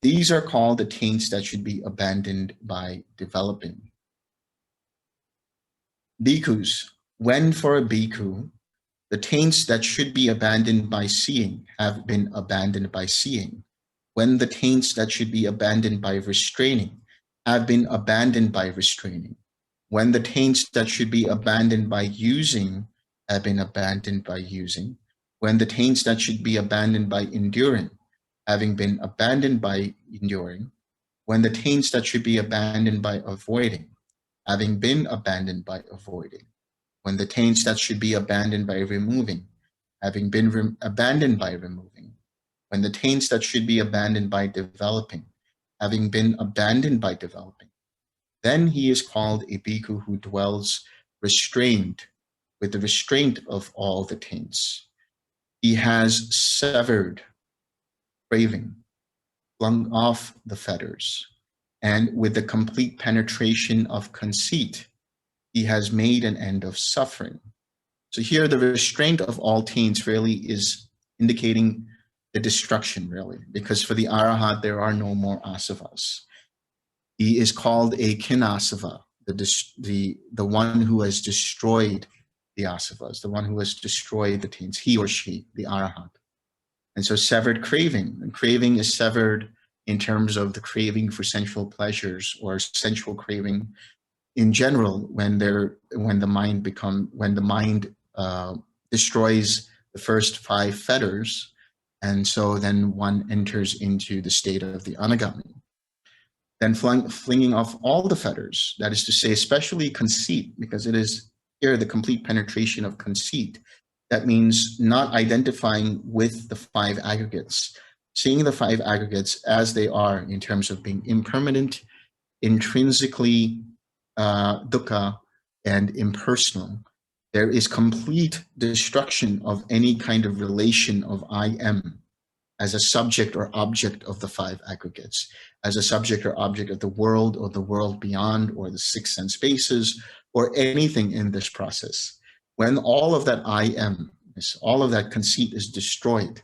These are called the taints that should be abandoned by developing. Bhikkhus, when for a bhikkhu, the taints that should be abandoned by seeing have been abandoned by seeing. When the taints that should be abandoned by restraining have been abandoned by restraining. When the taints that should be abandoned by using have been abandoned by using. when the taints that should be abandoned by enduring, having been abandoned by enduring, when the taints that should be abandoned by avoiding, having been abandoned by avoiding, when the taints that should be abandoned by removing, having been abandoned by removing, when the taints that should be abandoned by developing, having been abandoned by developing, then he is called a bhikkhu who dwells restrained with the restraint of all the taints. He has severed craving, flung off the fetters, and with the complete penetration of conceit, he has made an end of suffering. So here the restraint of all taints really is indicating the destruction, really, because for the arahant, there are no more asavas. He is called a kinasava, the one who has destroyed the asavas, the one who has destroyed the taints, he or she, the arahant. And so severed craving, and craving is severed in terms of the craving for sensual pleasures or sensual craving in general when the mind destroys the first 5 fetters, and so then one enters into the state of the anagami. Then flinging off all the fetters, that is to say, especially conceit, because it is here the complete penetration of conceit. That means not identifying with the 5 aggregates, seeing the 5 aggregates as they are in terms of being impermanent, intrinsically dukkha, and impersonal. There is complete destruction of any kind of relation of I am as a subject or object of the 5 aggregates, as a subject or object of the world or the world beyond or the 6 sense spaces or anything in this process. When all of that I am, all of that conceit is destroyed,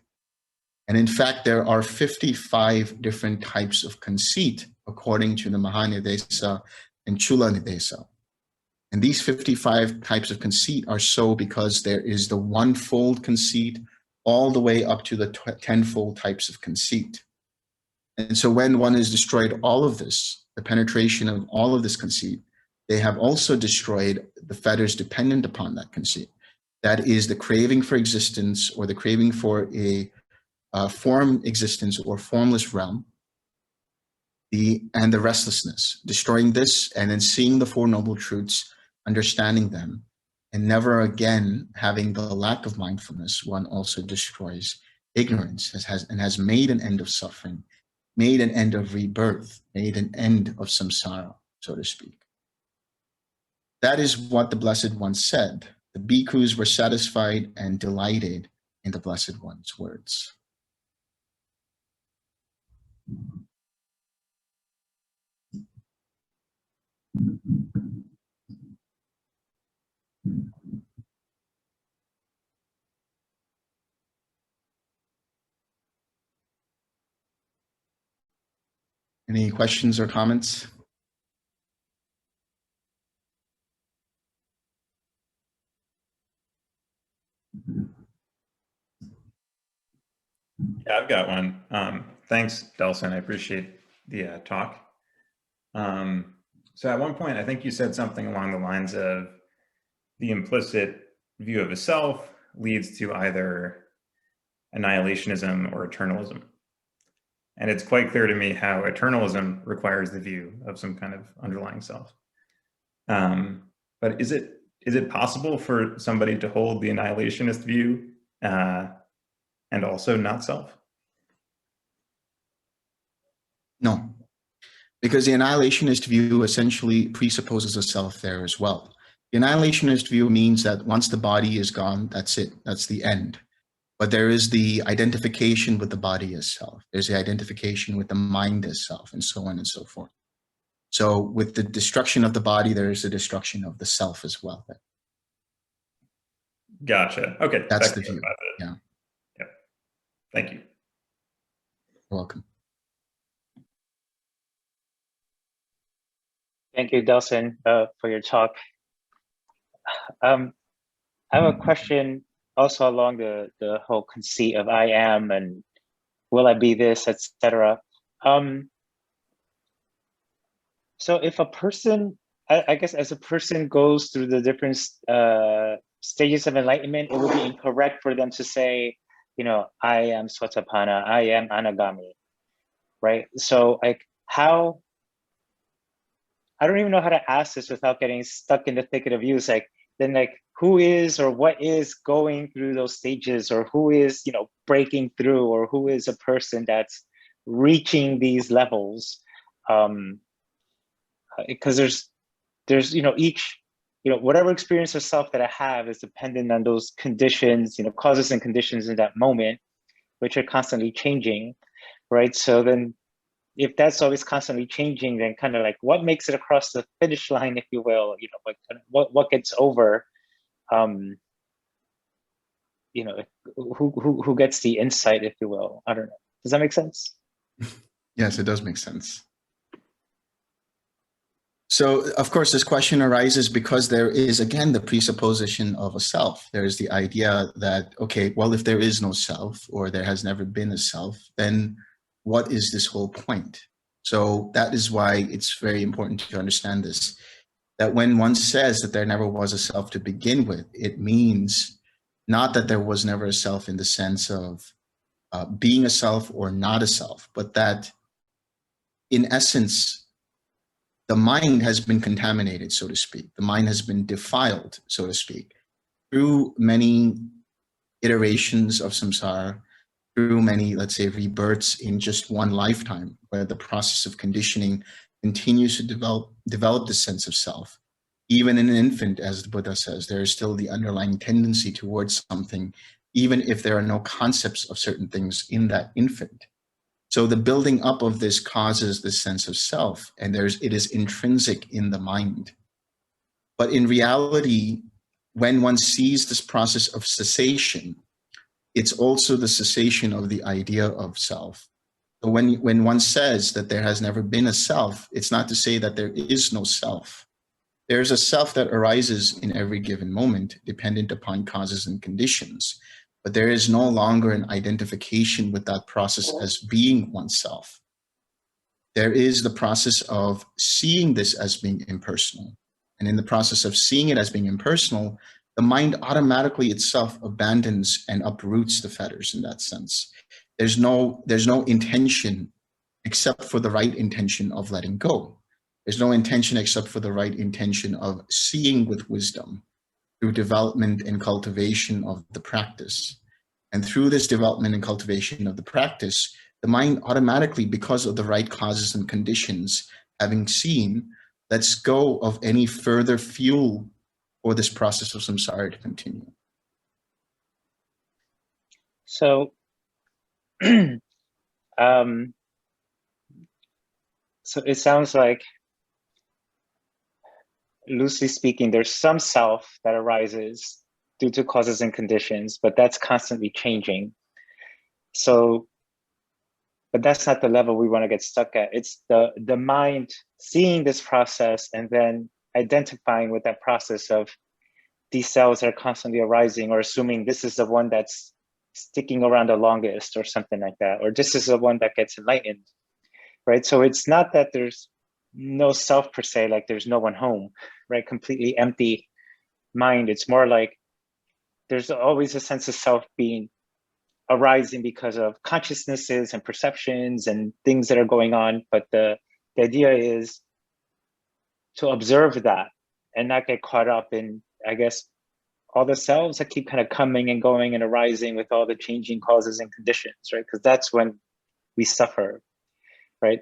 and in fact, there are 55 different types of conceit according to the Mahanidesa and Chula Nidesa. And these 55 types of conceit are so because there is the one-fold conceit all the way up to the 10-fold types of conceit. And so when one has destroyed all of this, the penetration of all of this conceit, they have also destroyed the fetters dependent upon that conceit. That is the craving for existence or the craving for a form existence or formless realm, and the restlessness, destroying this and then seeing the 4 noble truths, understanding them, and never again having the lack of mindfulness, one also destroys ignorance and has made an end of suffering, made an end of rebirth, made an end of samsara, so to speak. That is what the Blessed One said. The bhikkhus were satisfied and delighted in the Blessed One's words. Any questions or comments? Yeah, I've got one. Thanks, Delson. I appreciate the talk. So at one point, I think you said something along the lines of the implicit view of a self leads to either annihilationism or eternalism. And it's quite clear to me how eternalism requires the view of some kind of underlying self. But is it possible for somebody to hold the annihilationist view and also not self? No, because the annihilationist view essentially presupposes a self there as well. The annihilationist view means that once the body is gone, that's it, that's the end. But there is the identification with the body as self. There's the identification with the mind as self, and so on and so forth. So with the destruction of the body, there is the destruction of the self as well. Gotcha. Okay. That's the view. Yeah. Yep. Thank you. You're welcome. Thank you, Delson, for your talk. I have a question also along the whole conceit of I am and will I be this, etc. So if a person, I guess as a person goes through the different stages of enlightenment, it would be incorrect for them to say, you know, I am Sotapanna, I am Anagami, right? So like how, I don't even know how to ask this without getting stuck in the thicket of views. Like, then like who is or what is going through those stages, or who is, you know, breaking through, or who is a person that's reaching these levels? Because there's, you know, each, you know, whatever experience of self that I have is dependent on those conditions, you know, causes and conditions in that moment, which are constantly changing, right? So then if that's always constantly changing, then kind of like what makes it across the finish line, if you will, you know, like what gets over, you know, who gets the insight, if you will. I don't know. Does that make sense? Yes, it does make sense. So, of course, this question arises because there is, again, the presupposition of a self. There is the idea that, okay, well, if there is no self, or there has never been a self, then what is this whole point? So that is why it's very important to understand this, that when one says that there never was a self to begin with, it means not that there was never a self in the sense of being a self or not a self, but that in essence, the mind has been contaminated, so to speak. The mind has been defiled, so to speak, through many iterations of samsara, through many, let's say, rebirths in just one lifetime, where the process of conditioning continues to develop the sense of self. Even in an infant, as the Buddha says, there is still the underlying tendency towards something, even if there are no concepts of certain things in that infant. So the building up of this causes this sense of self, and it is intrinsic in the mind. But in reality, when one sees this process of cessation, it's also the cessation of the idea of self. So when one says that there has never been a self, it's not to say that there is no self. There's a self that arises in every given moment, dependent upon causes and conditions. But there is no longer an identification with that process as being oneself. There is the process of seeing this as being impersonal. And in the process of seeing it as being impersonal, the mind automatically itself abandons and uproots the fetters in that sense. There's no intention except for the right intention of letting go. There's no intention except for the right intention of seeing with wisdom, through development and cultivation of the practice. And through this development and cultivation of the practice, the mind automatically, because of the right causes and conditions, having seen, lets go of any further fuel for this process of samsara to continue. So, so it sounds like, loosely speaking, there's some self that arises due to causes and conditions, but that's constantly changing. So, but that's not the level we want to get stuck at. It's the mind seeing this process and then identifying with that process of these cells that are constantly arising, or assuming this is the one that's sticking around the longest or something like that, or this is the one that gets enlightened, right? So it's not that there's no self per se, like there's no one home, right? Completely empty mind. It's more like there's always a sense of self being arising because of consciousnesses and perceptions and things that are going on. But the idea is to observe that and not get caught up in, I guess, all the selves that keep kind of coming and going and arising with all the changing causes and conditions, right? Because that's when we suffer, right?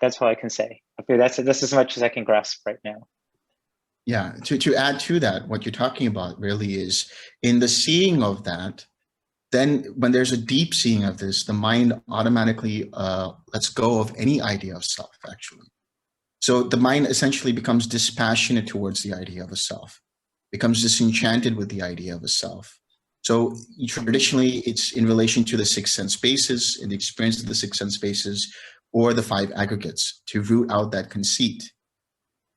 That's all I can say. Okay, that's as much as I can grasp right now. Yeah, to add to that, what you're talking about really is in the seeing of that, then when there's a deep seeing of this, the mind automatically lets go of any idea of self, actually. So the mind essentially becomes dispassionate towards the idea of a self, becomes disenchanted with the idea of a self. So traditionally, it's in relation to the six sense spaces and the experience of the six sense spaces, or the five aggregates, to root out that conceit.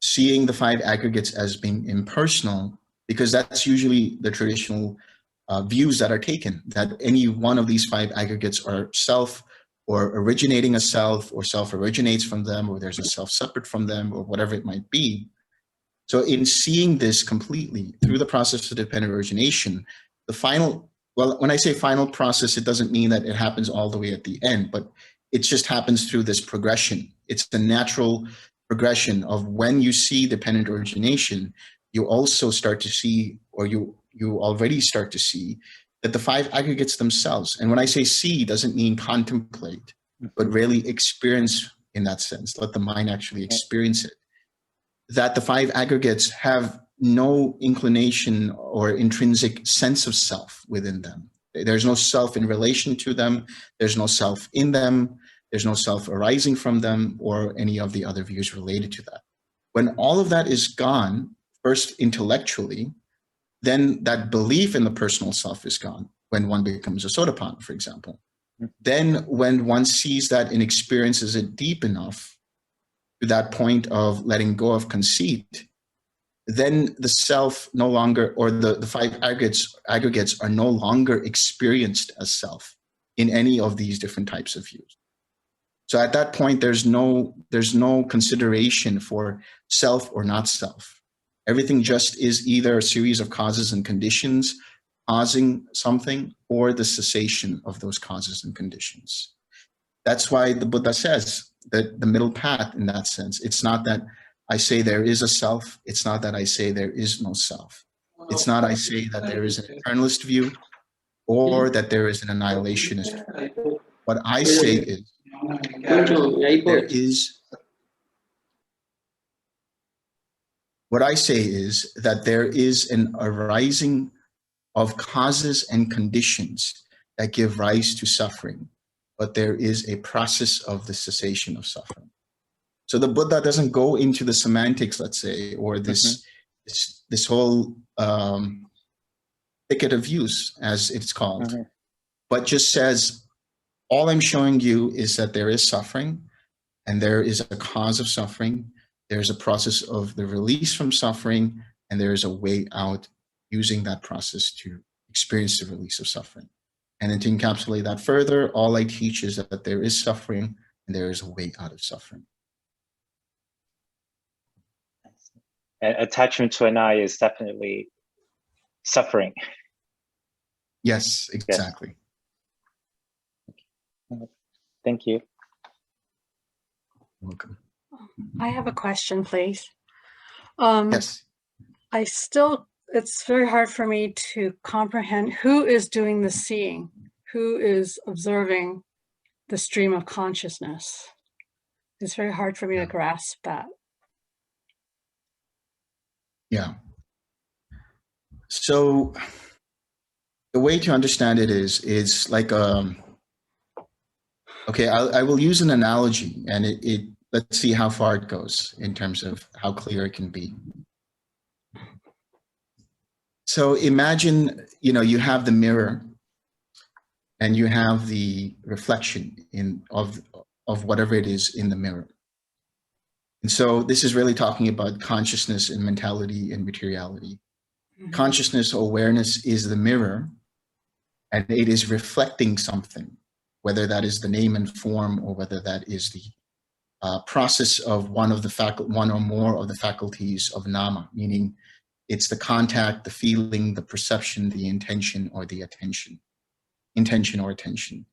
Seeing the five aggregates as being impersonal, because that's usually the traditional views that are taken, that any one of these five aggregates are self, or originating a self, or self originates from them, or there's a self separate from them, or whatever it might be. So in seeing this completely through the process of dependent origination, the final, well, when I say final process, it doesn't mean that it happens all the way at the end, but it just happens through this progression. It's the natural progression of when you see dependent origination, you also start to see, or you already start to see, that the five aggregates themselves, and when I say see, doesn't mean contemplate, but really experience in that sense, let the mind actually experience it, that the five aggregates have no inclination or intrinsic sense of self within them. There's no self in relation to them, there's no self in them, there's no self arising from them, or any of the other views related to that. When all of that is gone, first intellectually, then that belief in the personal self is gone when one becomes a Sotapanna, for example. Then when one sees that and experiences it deep enough to that point of letting go of conceit, then the self no longer, or the five aggregates are no longer experienced as self in any of these different types of views. So at that point, there's no consideration for self or not self. Everything just is either a series of causes and conditions causing something, or the cessation of those causes and conditions. That's why the Buddha says that the middle path in that sense, it's not that I say there is a self, it's not that I say there is no self. It's not I say that there is an eternalist view or that there is an annihilationist view. What I say is that there is an arising of causes and conditions that give rise to suffering, but there is a process of the cessation of suffering. So the Buddha doesn't go into the semantics, let's say, or this whole thicket of views, as it's called, but just says, all I'm showing you is that there is suffering, and there is a cause of suffering, there's a process of the release from suffering, and there is a way out using that process to experience the release of suffering. And then to encapsulate that further, all I teach is that there is suffering and there is a way out of suffering. Attachment to an I is definitely suffering. Yes, exactly. Yes. Thank you. You're welcome. I have a question, please. Yes. It's very hard for me to comprehend who is doing the seeing, who is observing the stream of consciousness. It's very hard for me to grasp that. Yeah. So the way to understand it is like, okay, I will use an analogy, and let's see how far it goes in terms of how clear it can be. So imagine, you have the mirror and you have the reflection of whatever it is in the mirror. And so this is really talking about consciousness and mentality and materiality. Consciousness, awareness is the mirror, and it is reflecting something, whether that is the name and form, or whether that is the process of one or more of the faculties of nama, meaning it's the contact, the feeling, the perception, the intention, or the attention. Intention or attention.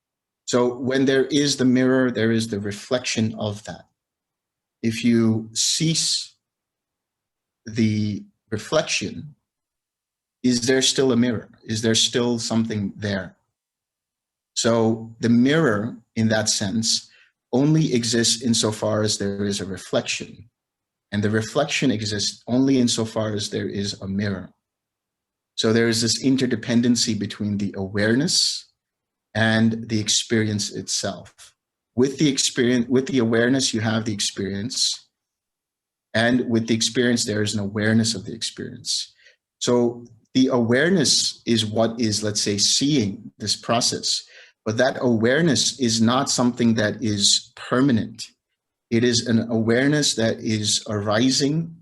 So when there is the mirror, there is the reflection of that. If you cease the reflection, is there still a mirror? Is there still something there? So the mirror, in that sense, only exists insofar as there is a reflection. And the reflection exists only insofar as there is a mirror. So there is this interdependency between the awareness and the experience itself. With the awareness, you have the experience. And with the experience, there is an awareness of the experience. So the awareness is what is, let's say, seeing this process. But that awareness is not something that is permanent. It is an awareness that is arising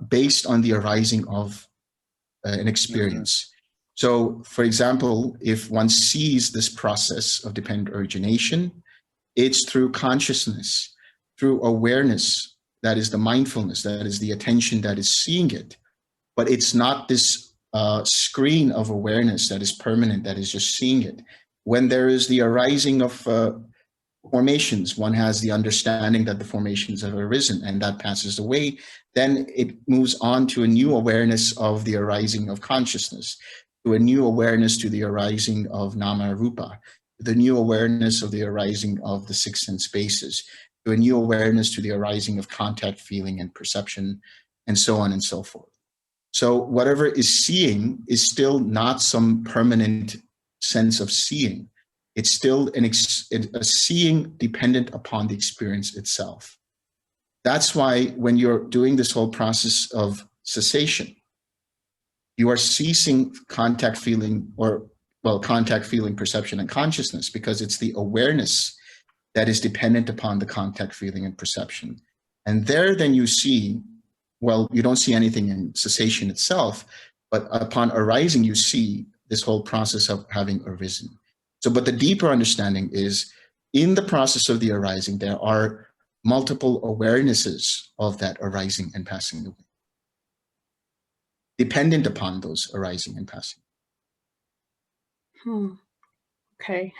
based on the arising of an experience. So, for example, if one sees this process of dependent origination, it's through consciousness, through awareness, that is the mindfulness, that is the attention that is seeing it. But it's not this screen of awareness that is permanent, that is just seeing it. When there is the arising of formations, one has the understanding that the formations have arisen and that passes away. Then it moves on to a new awareness of the arising of consciousness, to a new awareness to the arising of nama rupa, the new awareness of the arising of the six sense spaces, to a new awareness to the arising of contact, feeling, and perception, and so on and so forth. So whatever is seeing is still not some permanent sense of seeing. It's still a seeing dependent upon the experience itself. That's why when you're doing this whole process of cessation, you are ceasing contact, feeling, contact, feeling, perception, and consciousness, because it's the awareness that is dependent upon the contact, feeling, and perception. And there then you see, well, you don't see anything in cessation itself, but upon arising, you see this whole process of having arisen. So, but the deeper understanding is, in the process of the arising, there are multiple awarenesses of that arising and passing away, dependent upon those arising and passing. Okay.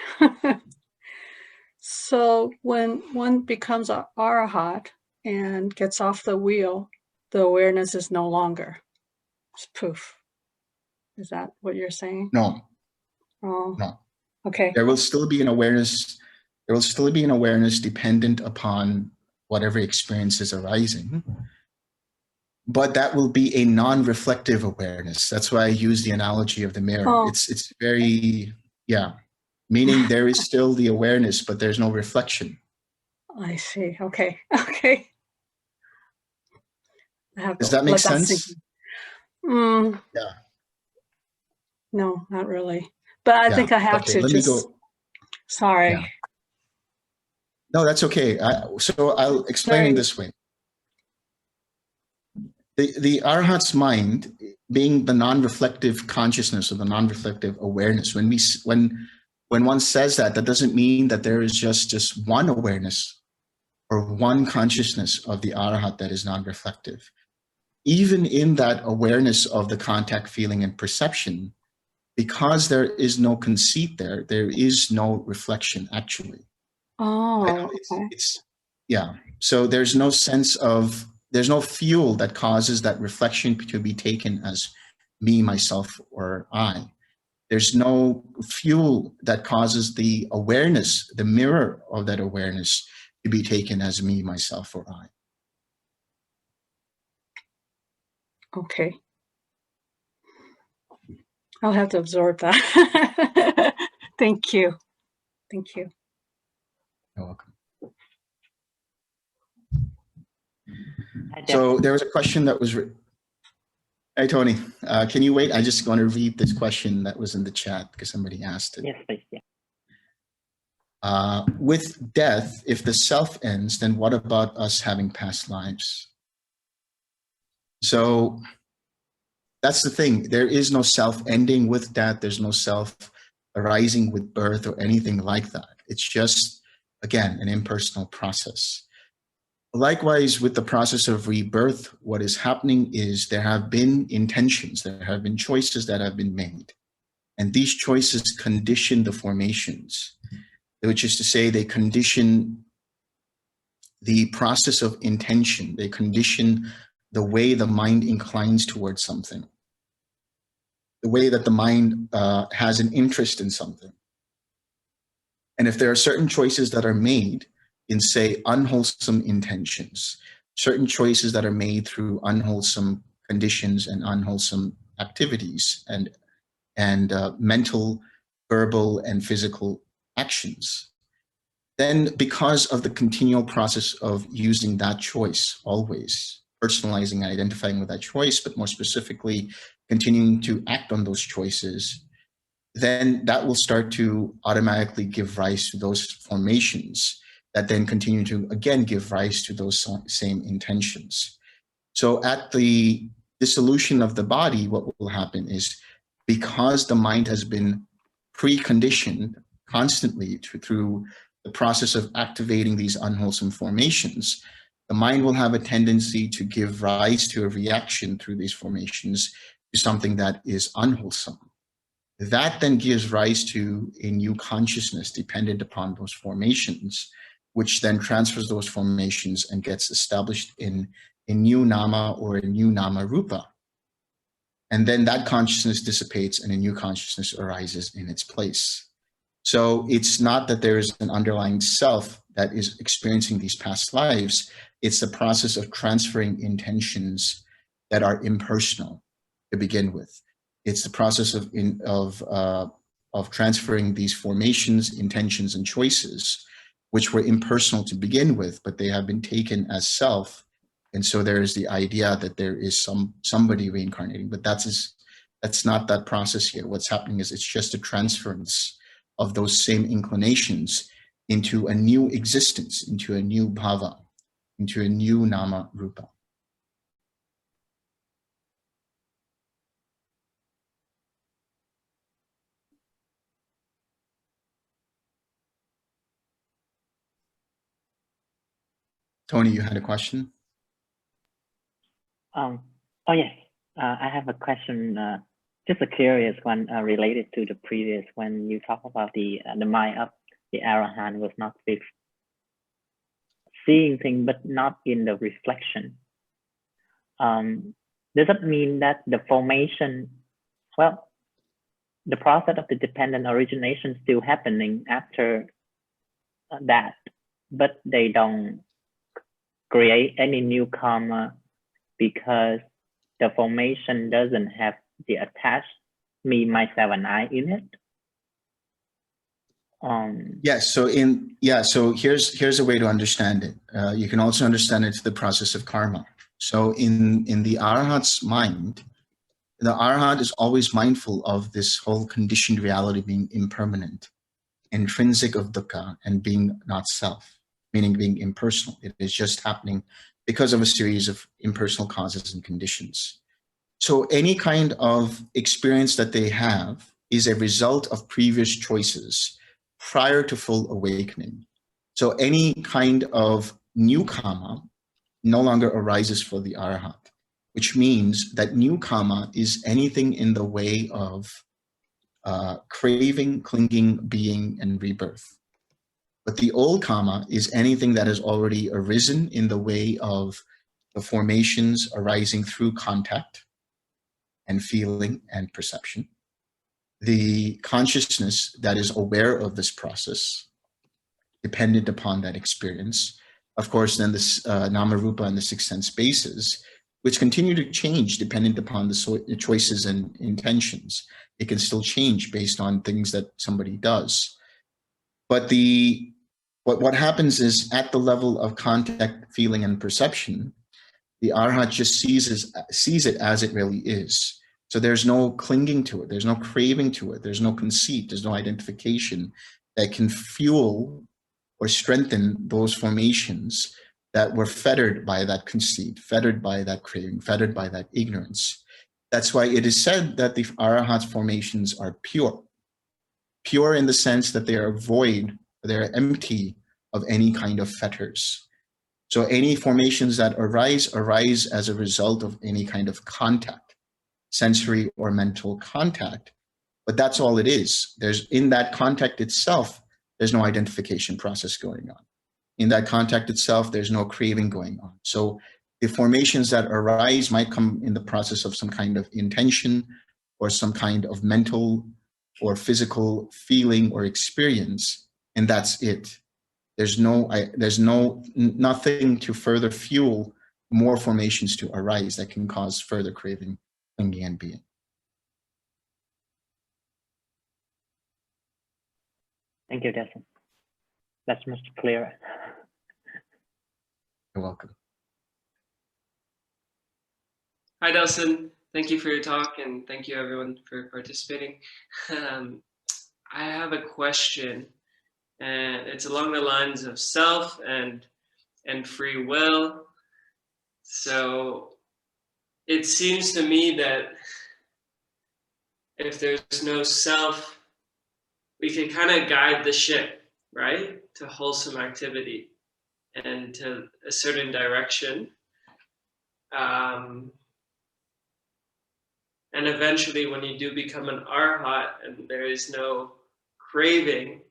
So when one becomes an arahant and gets off the wheel, the awareness is no longer. It's poof. Is that what you're saying? No. Oh, No. okay. There will still be an awareness. There will still be an awareness dependent upon whatever experience is arising. But that will be a non-reflective awareness. That's why I use the analogy of the mirror. Oh. It's very, meaning there is still the awareness, but there's no reflection. I see. Okay. Okay. Does that make sense? Yeah. No, not really. But I think I have to let just. Me go. Sorry. Yeah. No, that's okay. So I'll explain it this way. The arahant's mind, being the non-reflective consciousness or the non-reflective awareness, when one says that, that doesn't mean that there is just one awareness or one consciousness of the arahant that is non-reflective. Even in that awareness of the contact, feeling, and perception, because there is no conceit there, there is no reflection actually. Oh, okay. So there's no sense of, there's no fuel that causes that reflection to be taken as me, myself, or I. There's no fuel that causes the awareness, the mirror of that awareness, to be taken as me, myself, or I. Okay. I'll have to absorb that. Thank you. Thank you. You're welcome. So there was a question that was, hey, Tony, can you wait? I just want to read this question that was in the chat because somebody asked it. Yes, please. Yeah. With death, if the self ends, then what about us having past lives? So that's the thing. There is no self ending with death. There's no self arising with birth or anything like that. It's just, again, an impersonal process. Likewise, with the process of rebirth, what is happening is there have been intentions, there have been choices that have been made. And these choices condition the formations, which is to say they condition the process of intention. They condition the way the mind inclines towards something, the way that the mind has an interest in something. And if there are certain choices that are made in, say, unwholesome intentions, certain choices that are made through unwholesome conditions and unwholesome activities and mental, verbal, and physical actions, then because of the continual process of using that choice, always personalizing and identifying with that choice, but more specifically, continuing to act on those choices, then that will start to automatically give rise to those formations that then continue to, again, give rise to those same intentions. So at the dissolution of the body, what will happen is, because the mind has been preconditioned constantly through the process of activating these unwholesome formations, the mind will have a tendency to give rise to a reaction through these formations to something that is unwholesome. That then gives rise to a new consciousness dependent upon those formations, which then transfers those formations and gets established in a new nama or a new nama rupa. And then that consciousness dissipates and a new consciousness arises in its place. So it's not that there is an underlying self that is experiencing these past lives. It's the process of transferring intentions that are impersonal to begin with. It's the process of transferring these formations, intentions, and choices, which were impersonal to begin with, but they have been taken as self. And so there is the idea that there is somebody reincarnating, but that's not that process here. What's happening is it's just a transference of those same inclinations into a new existence, into a new bhava, into a new nama rupa. Tony, you had a question? Oh yes, I have a question, just a curious one related to the previous when you talk about the mind of the arahant was not with seeing things, but not in the reflection. Does that mean that the formation, well, the process of the dependent origination still happening after that, but they don't create any new karma because the formation doesn't have the attached me, myself, and I in it? Yes. So here's a way to understand it. You can also understand it through the process of karma. So in the arahant's mind, the arahant is always mindful of this whole conditioned reality being impermanent, intrinsic of dukkha, and being not self, meaning being impersonal. It is just happening because of a series of impersonal causes and conditions. So any kind of experience that they have is a result of previous choices prior to full awakening. So any kind of new karma no longer arises for the arahant, which means that new karma is anything in the way of craving, clinging, being, and rebirth. But the old karma is anything that has already arisen in the way of the formations arising through contact and feeling and perception. The consciousness that is aware of this process, dependent upon that experience. Of course, then this nama rupa and the sixth sense bases, which continue to change dependent upon the choices and intentions. It can still change based on things that somebody does. But what happens is at the level of contact, feeling, and perception, the arahant just sees it as it really is. So there's no clinging to it. There's no craving to it. There's no conceit. There's no identification that can fuel or strengthen those formations that were fettered by that conceit, fettered by that craving, fettered by that ignorance. That's why it is said that the arahant's formations are pure. Pure in the sense that they are void, they're empty of any kind of fetters. So any formations that arise as a result of any kind of contact, sensory or mental contact, but that's all it is. There's in that contact itself, there's no identification process going on. In that contact itself, there's no craving going on. So the formations that arise might come in the process of some kind of intention or some kind of mental or physical feeling or experience, and that's it. There's nothing to further fuel more formations to arise that can cause further craving, clinging, and being. Thank you, Desmond. That's much clearer. You're welcome. Hi, Delson. Thank you for your talk, and thank you everyone for participating. I have a question, and it's along the lines of self and free will. So it seems to me that if there's no self, we can kind of guide the ship, right, to wholesome activity. and to a certain direction. And eventually when you do become an arahant and there is no craving,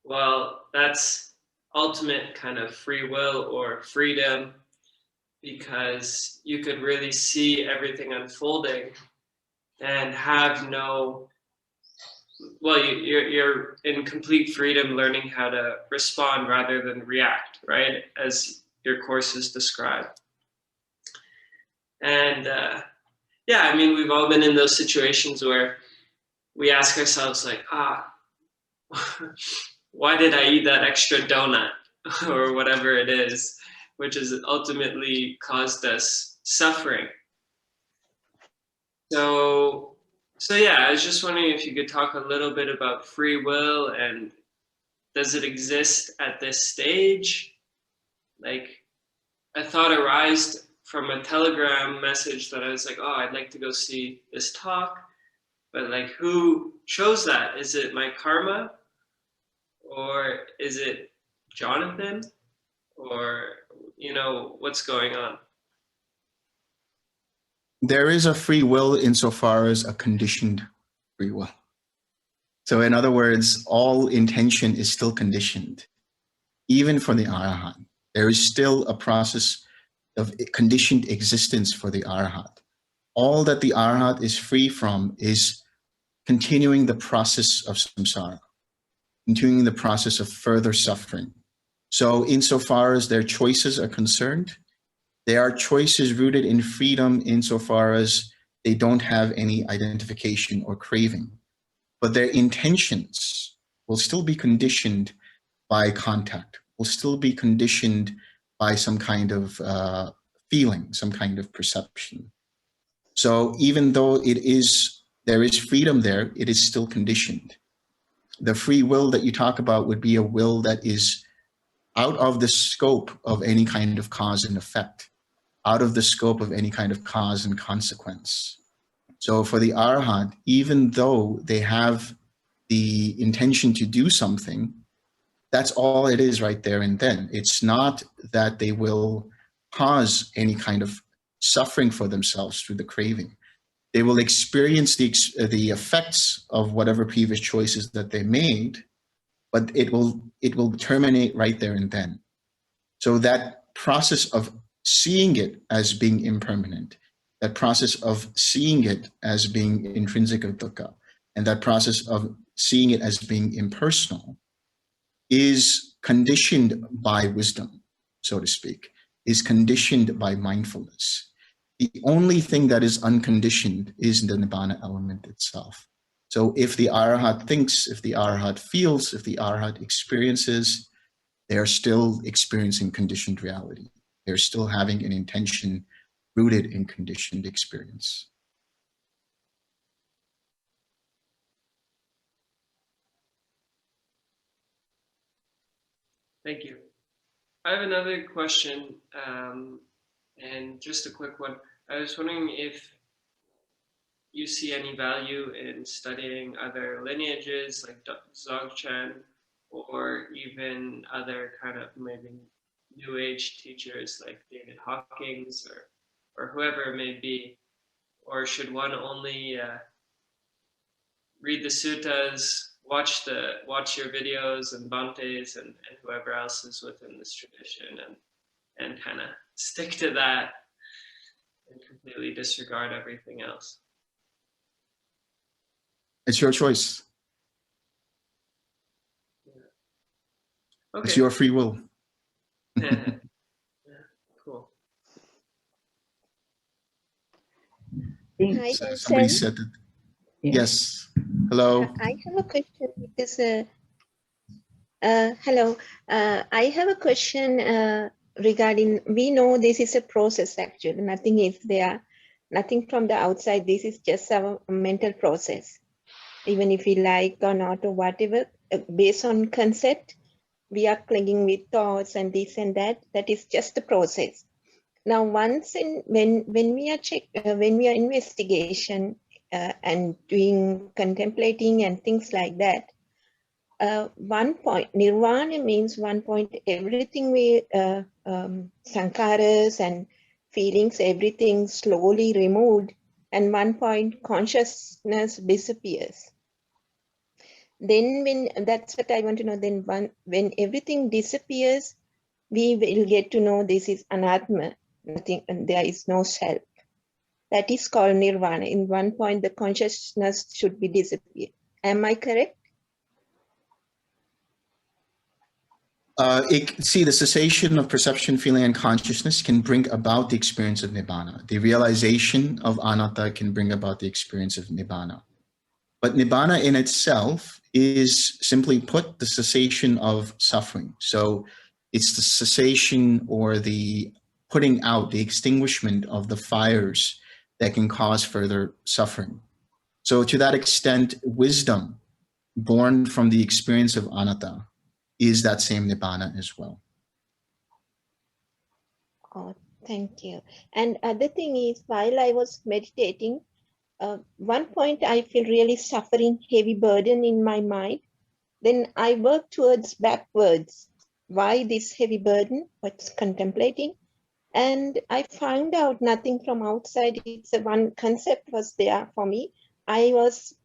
well, that's ultimate kind of free will or freedom, because you could really see everything unfolding and have no, well, you're in complete freedom, learning how to respond rather than react, right? As your courses describe. And yeah, I mean, we've all been in those situations where we ask ourselves like, why did I eat that extra donut or whatever it is, which has ultimately caused us suffering. So yeah, I was just wondering if you could talk a little bit about free will, and does it exist at this stage? Like, a thought arose from a Telegram message that I was like, oh, I'd like to go see this talk, but like, who chose that? Is it my karma? Or is it Jonathan? Or, you know, what's going on? There is a free will insofar as a conditioned free will. So in other words, all intention is still conditioned. Even for the arahant, there is still a process of conditioned existence for the arahant. All that the arahant is free from is continuing the process of samsara, continuing the process of further suffering. So insofar as their choices are concerned, they are choices rooted in freedom insofar as they don't have any identification or craving. But their intentions will still be conditioned by contact, will still be conditioned by some kind of feeling, some kind of perception. So even though there is freedom there, it is still conditioned. The free will that you talk about would be a will that is out of the scope of any kind of cause and effect, out of the scope of any kind of cause and consequence. So for the arahant, even though they have the intention to do something, that's all it is right there and then. It's not that they will cause any kind of suffering for themselves through the craving. They will experience the effects of whatever previous choices that they made, but it will terminate right there and then. So that process of seeing it as being impermanent, that process of seeing it as being intrinsic of dukkha, and that process of seeing it as being impersonal is conditioned by wisdom, so to speak, is conditioned by mindfulness. The only thing that is unconditioned is the Nibbana element itself. So if the arahant thinks, if the arahant feels, if the arahant experiences, they are still experiencing conditioned reality. They're still having an intention rooted in conditioned experience. Thank you. I have another question, and just a quick one. I was wondering if you see any value in studying other lineages like Dzogchen, or even other kind of maybe New Age teachers like David Hawkins or whoever it may be, or should one only read the suttas, watch your videos and Bante's and whoever else is within this tradition, and kind of stick to that and completely disregard everything else? It's your choice. Okay. It's your free will. Yeah, cool. Hi, So somebody Nelson. said that. Yes. Hello. I have a question because hello. I have a question regarding. We know this is a process. Actually, nothing is there. Nothing from the outside. This is just our mental process. Even if we like or not or whatever, based on concept, we are clinging with thoughts and this and that. That is just the process. Now, once when we are investigation and doing contemplating and things like that, one point, nirvana means one point, everything we, sankharas and feelings, everything slowly removed, and one point consciousness disappears. Then when, that's what I want to know, then when everything disappears, we will get to know this is anatma, nothing, and there is no self. That is called nirvana. In one point, the consciousness should be disappeared. Am I correct? See, the cessation of perception, feeling, and consciousness can bring about the experience of Nibbana. The realization of anatta can bring about the experience of Nibbana. But Nibbana in itself is, simply put, the cessation of suffering. So it's the cessation or the putting out, the extinguishment of the fires that can cause further suffering. So to that extent, wisdom born from the experience of anatta is that same Nibbana as well. Oh, thank you. And other thing is, while I was meditating, one point I feel really suffering, heavy burden in my mind. Then I work towards backwards. Why this heavy burden? What's contemplating? And I found out nothing from outside. It's a one concept was there for me. I was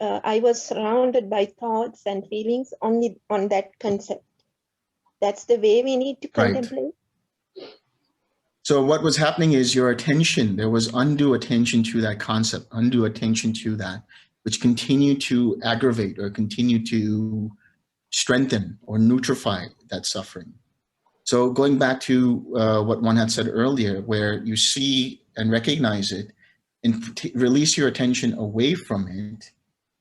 surrounded by thoughts and feelings only on that concept. That's the way we need to contemplate. Right. So what was happening is your attention, there was undue attention to that concept, undue attention to that, which continued to aggravate or continue to strengthen or nullify that suffering. So going back to what one had said earlier, where you see and recognize it and release your attention away from it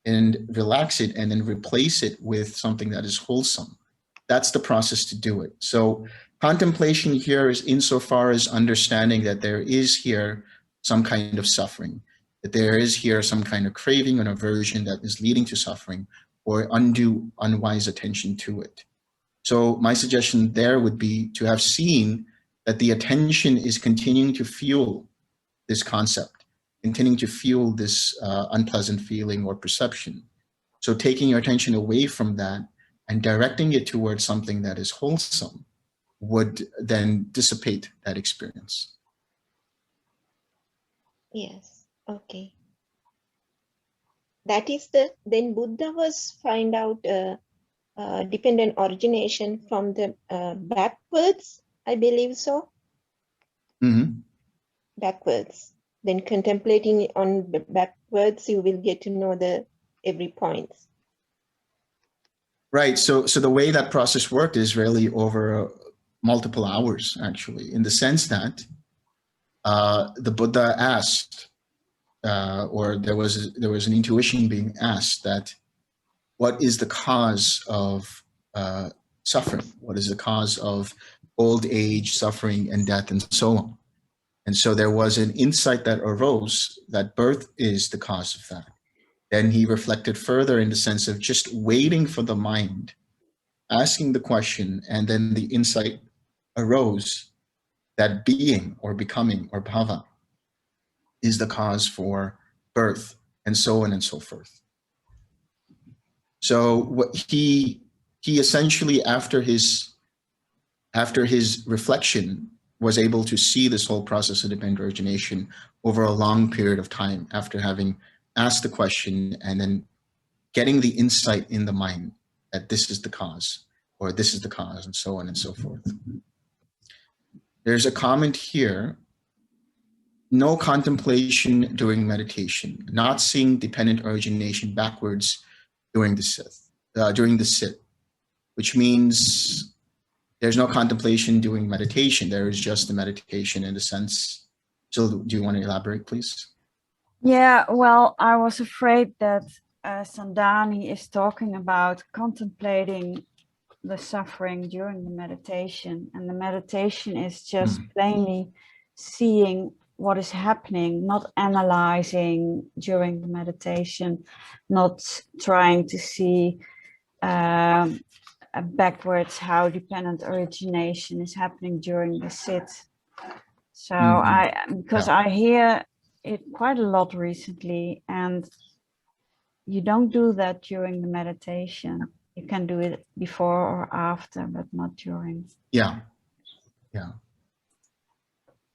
and relax it and then replace it with something that is wholesome. That's the process to do it. So contemplation here is insofar as understanding that there is here some kind of suffering, that there is here some kind of craving and aversion that is leading to suffering or undue, unwise attention to it. So my suggestion there would be to have seen that the attention is continuing to fuel this concept, continuing to fuel this unpleasant feeling or perception. So taking your attention away from that and directing it towards something that is wholesome would then dissipate that experience. Yes, okay. That is then Buddha was find out dependent origination from the backwards, I believe so. Mm-hmm. Backwards. Then contemplating on the backwards, you will get to know the every point. Right. So the way that process worked is really over multiple hours, actually, in the sense that the Buddha asked, or there was an intuition being asked that, what is the cause of suffering? What is the cause of old age, suffering, and death, and so on? And so there was an insight that arose that birth is the cause of that. Then he reflected further in the sense of just waiting for the mind, asking the question, and then the insight arose that being or becoming or bhava is the cause for birth, and so on and so forth. So what he essentially, after his reflection, was able to see this whole process of dependent origination over a long period of time after having asked the question and then getting the insight in the mind that this is the cause, or this is the cause, and so on and so forth. There's a comment here: no contemplation during meditation, not seeing dependent origination backwards during the sit, which means there's no contemplation during meditation. There is just the meditation in a sense. So do you want to elaborate, please? Yeah, well, I was afraid that Sandani is talking about contemplating the suffering during the meditation, and the meditation is just plainly seeing what is happening, not analyzing during the meditation, not trying to see backwards how dependent origination is happening during the sit. So I hear it quite a lot recently, and you don't do that during the meditation. You can do it before or after, but not during. Yeah.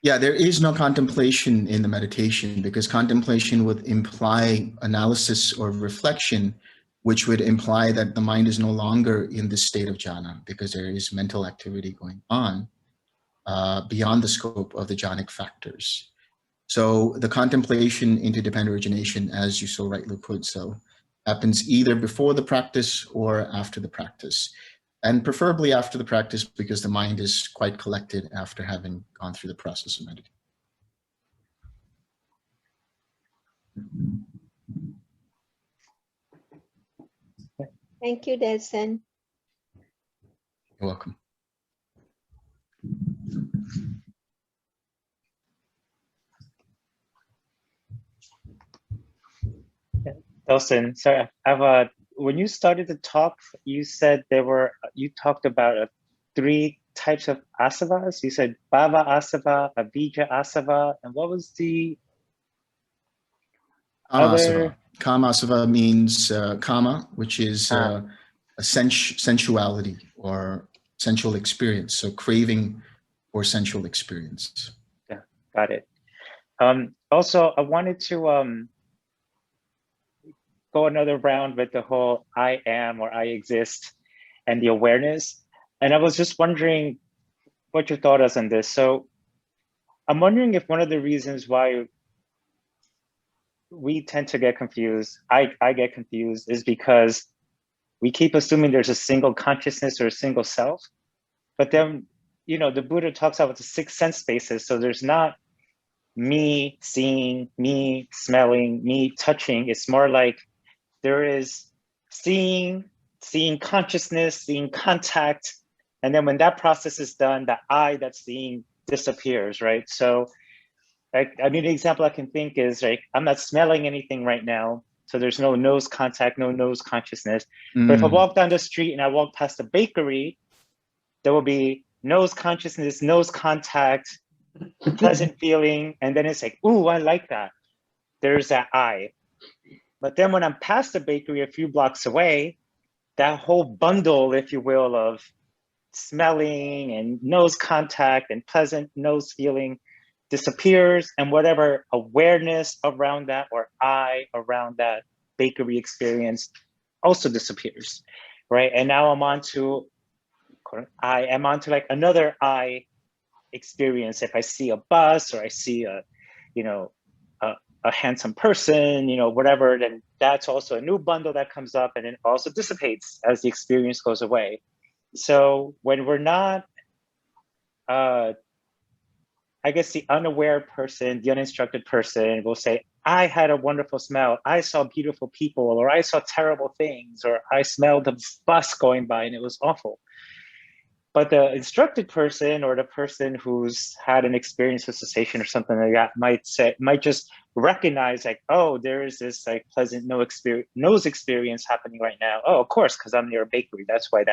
Yeah, there is no contemplation in the meditation, because contemplation would imply analysis or reflection, which would imply that the mind is no longer in this state of jhana, because there is mental activity going on beyond the scope of the jhanic factors. So the contemplation into dependent origination, as you so rightly put, so happens either before the practice or after the practice. And preferably after the practice, because the mind is quite collected after having gone through the process of meditation. Thank you, Delson. You're welcome. Delson, sorry, when you started the talk, you said you talked about 3 types of asavas. You said bhava asava, avijja asava, and what was the other? Kama asava means kama, which is a sensuality or sensual experience. So craving for sensual experience. Yeah, got it. Also, I wanted to go another round with the whole I am or I exist and the awareness. And I was just wondering what your thought is on this. So I'm wondering if one of the reasons why we tend to get confused, I get confused, is because we keep assuming there's a single consciousness or a single self. But then, the Buddha talks about the 6 sense spaces. So there's not me seeing, me smelling, me touching. It's more like there is seeing consciousness, seeing contact. And then when that process is done, the I that's seeing disappears, right? So an example I can think is, I'm not smelling anything right now. So there's no nose contact, no nose consciousness. But if I walk down the street and I walk past a bakery, there will be nose consciousness, nose contact, pleasant feeling. And then it's like, ooh, I like that. There's that I. But then when I'm past the bakery a few blocks away, that whole bundle, if you will, of smelling and nose contact and pleasant nose feeling disappears, and whatever awareness around that or I around that bakery experience also disappears, right? And now I'm on to like another I experience. If I see a bus or I see a handsome person, whatever, then that's also a new bundle that comes up, and it also dissipates as the experience goes away. So when we're not, I guess the unaware person, the uninstructed person will say, I had a wonderful smell, I saw beautiful people, or I saw terrible things, or I smelled a bus going by and it was awful. But the instructed person, or the person who's had an experience with cessation or something like that, might just recognize, like, oh, there is this like pleasant nose experience happening right now. Oh, of course, because I'm near a bakery. That's why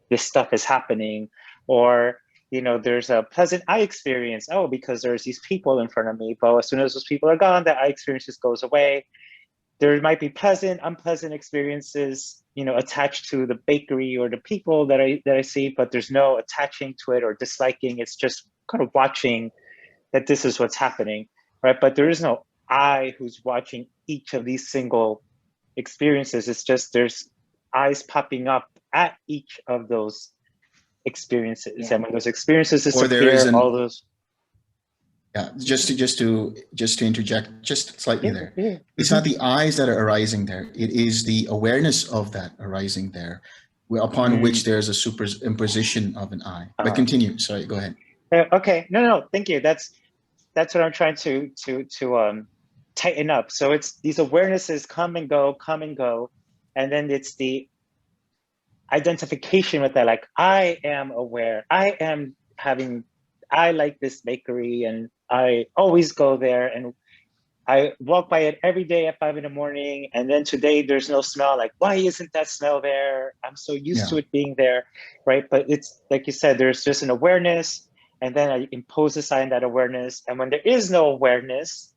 this stuff is happening. Or, there's a pleasant eye experience. Oh, because there's these people in front of me. But as soon as those people are gone, the eye experience just goes away. There might be pleasant, unpleasant experiences, attached to the bakery or the people that I see, but there's no attaching to it or disliking. It's just kind of watching that this is what's happening, right? But there is no I who's watching each of these single experiences. It's just there's eyes popping up at each of those experiences, and when those experiences disappear, all those. Yeah, just to interject just slightly there. It's not the eyes that are arising there. It is the awareness of that arising there, upon which there's a superimposition of an I. But continue. Sorry, go ahead. Okay. No. Thank you. That's what I'm trying to tighten up. So it's these awarenesses come and go, and then it's the identification with that. Like, I am aware. I like this bakery, and I always go there, and I walk by it every day at 5 a.m. And then today there's no smell. Like, why isn't that smell there? I'm so used to it being there, right? But it's like you said, there's just an awareness, and then I impose a sign that awareness. And when there is no awareness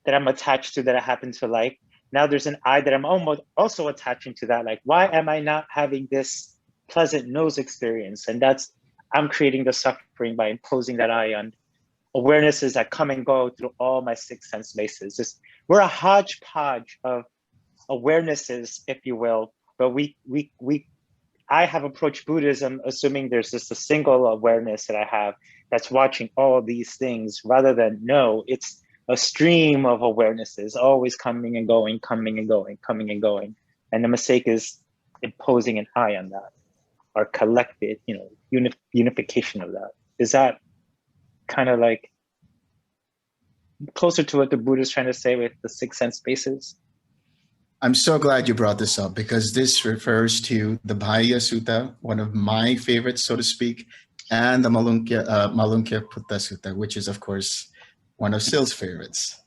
that I'm attached to, that I happen to like, now there's an I that I'm almost also attaching to that. Like, why am I not having this pleasant nose experience? And that's, I'm creating the suffering by imposing that I on awarenesses that come and go through all my 6 sense bases. Just, we're a hodgepodge of awarenesses, if you will, but I have approached Buddhism assuming there's just a single awareness that I have that's watching all these things, rather than, no, it's a stream of awarenesses always coming and going, coming and going, coming and going. And the mistake is imposing an I on that, or collected, unification of that. Is that kind of like closer to what the Buddha is trying to say with the 6 sense bases? I'm so glad you brought this up, because this refers to the Bhaya Sutta, one of my favorites, so to speak, and the Malunkyaputta Sutta, which is, of course, one of Sil's favorites.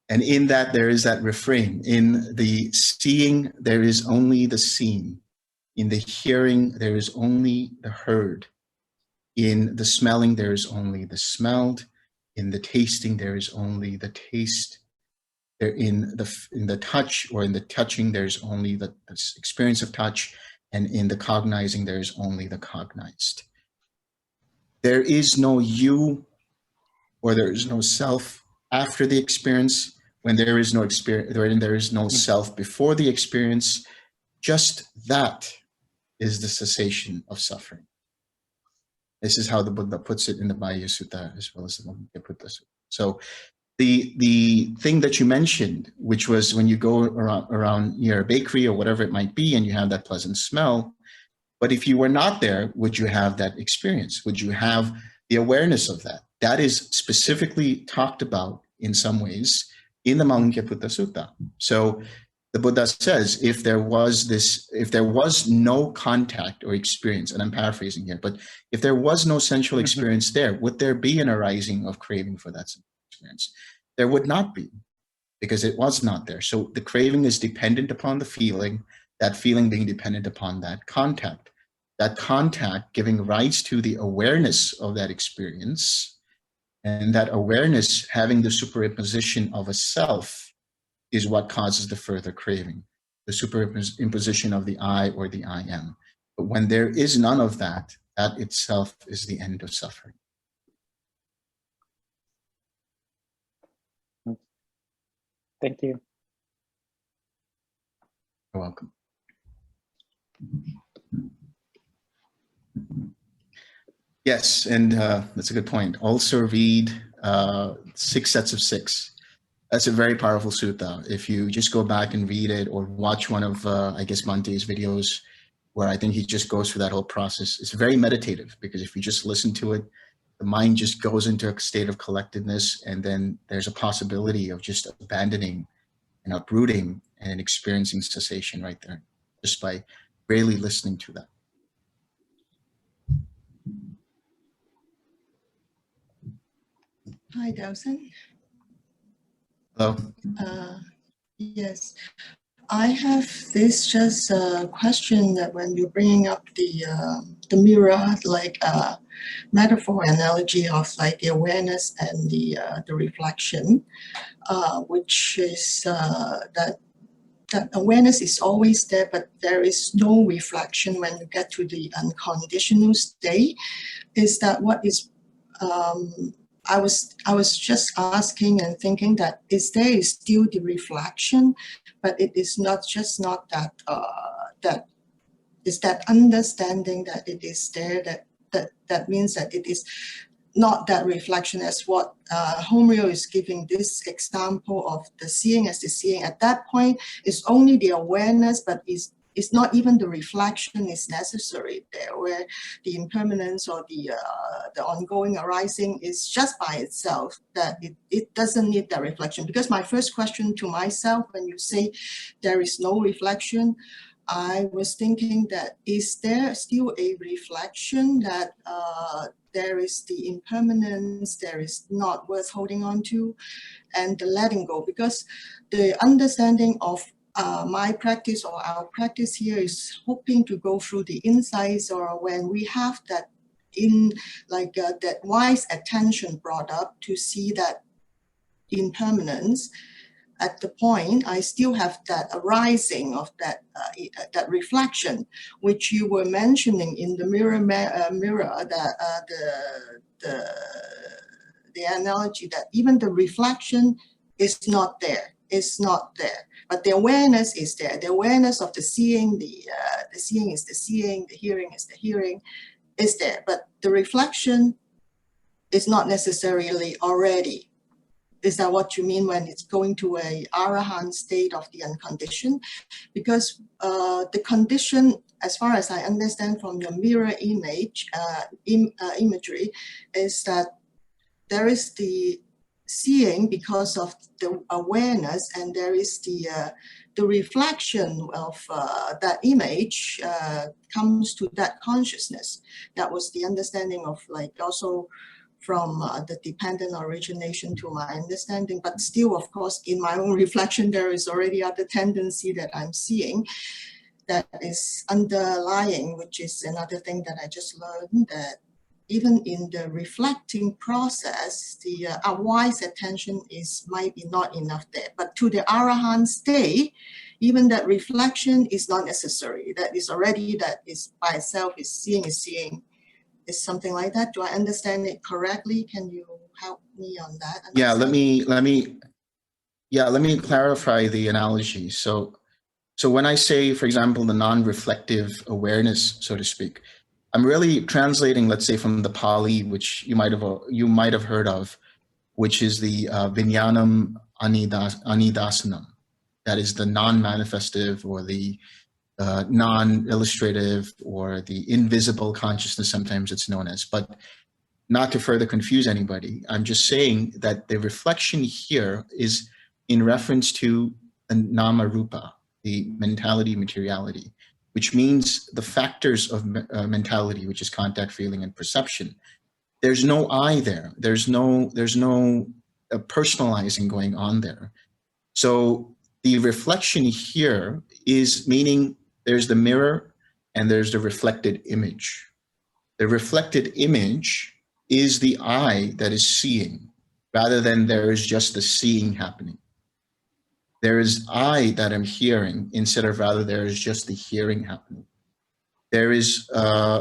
And in that, there is that refrain: in the seeing, there is only the seen. In the hearing, there is only the heard. In the smelling, there is only the smelled. In the tasting, there is only the taste. In the touch, or in the touching, there's only the experience of touch, and in the cognizing, there's only the cognized. There is no you, or there is no self after the experience. When there is no experience, there is no self before the experience. Just that is the cessation of suffering. This is how the Buddha puts it in the Bhaya Sutta, as well as the Yoniso Sutta. So the thing that you mentioned, which was when you go around near a bakery or whatever it might be, and you have that pleasant smell, but if you were not there, would you have that experience? Would you have the awareness of that? That is specifically talked about in some ways in the Malunkyaputta Sutta. So the Buddha says, if there was no contact or experience, and I'm paraphrasing here, but if there was no sensual experience there, would there be an arising of craving for that experience? There would not be, because it was not there. So the craving is dependent upon the feeling, that feeling being dependent upon that contact giving rise to the awareness of that experience, and that awareness having the superimposition of a self is what causes the further craving, the superimposition of the I or the I am. But when there is none of that, that itself is the end of suffering. Thank you. You're welcome. Yes, and that's a good point. Also read 6 Sets of 6. That's a very powerful sutta. If you just go back and read it, or watch one of, I guess, Mante's videos, where I think he just goes through that whole process, it's very meditative, because if you just listen to it, the mind just goes into a state of collectedness, and then there's a possibility of just abandoning and uprooting and experiencing cessation right there, just by really listening to that. Hi, Dawson. Hello. Yes, I have this just question that when you're bringing up the mirror, like metaphor analogy of like the awareness and the reflection, which is that awareness is always there, but there is no reflection when you get to the unconditional state. Is that what is? I was just asking and thinking that there is still the reflection, but it is not that that is that understanding that it is there, that means that it is not that reflection as what Homrio is giving this example of the seeing as the seeing. At that point, it's only the awareness, but it's not even the reflection is necessary there, where the impermanence or the ongoing arising is just by itself, that it doesn't need that reflection. Because my first question to myself, when you say there is no reflection, I was thinking that is there still a reflection that there is the impermanence, there is not worth holding on to, and the letting go? Because the understanding of my practice or our practice here is hoping to go through the insights, or when we have that that wise attention brought up to see that impermanence, at the point, I still have that arising of that that reflection, which you were mentioning in the mirror, that the analogy that even the reflection is not there. It's not there, but the awareness is there. The awareness of the seeing, the seeing is the seeing, the hearing is the hearing, is there. But the reflection is not necessarily already. Is that what you mean when it's going to a arahant state of the unconditioned? Because the condition, as far as I understand from your mirror image imagery, is that there is the seeing because of the awareness, and there is the reflection of that image comes to that consciousness. That was the understanding of, like, also from the dependent origination to my understanding. But still, of course, in my own reflection, there is already other tendency that I'm seeing that is underlying, which is another thing that I just learned, that even in the reflecting process, the wise attention might be not enough there. But to the arahant state, even that reflection is not necessary. That is already, that is by itself, is seeing, is something like that. Do I understand it correctly? Can you help me on that? Yeah, let me clarify the analogy. So when I say, for example, the non-reflective awareness, so to speak, I'm really translating, let's say, from the Pali, which you might have heard of, which is the Vijnanam Anidasanam. That is the non-manifestive, or the non-illustrative, or the invisible consciousness, sometimes it's known as. But not to further confuse anybody, I'm just saying that the reflection here is in reference to the nama rupa, the mentality, materiality, which means the factors of mentality, which is contact, feeling, and perception. There's no I there. There's no personalizing going on there. So the reflection here is meaning there's the mirror and there's the reflected image. The reflected image is the I that is seeing, rather than there is just the seeing happening. There is I that I'm hearing, instead of rather there is just the hearing happening. There is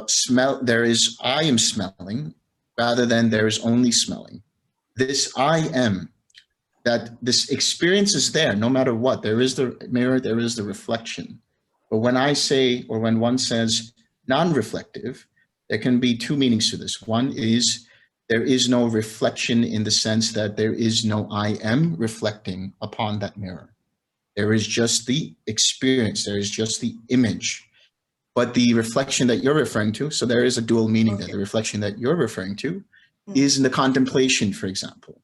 smell. There is I am smelling, rather than there is only smelling. This I am, that this experience is there no matter what. There is the mirror, there is the reflection. But when I say, or when one says non-reflective, there can be two meanings to this. One is there is no reflection in the sense that there is no I am reflecting upon that mirror. There is just the experience, there is just the image. But the reflection that you're referring to, so there is a dual meaning there. The reflection that you're referring to is in the contemplation, for example.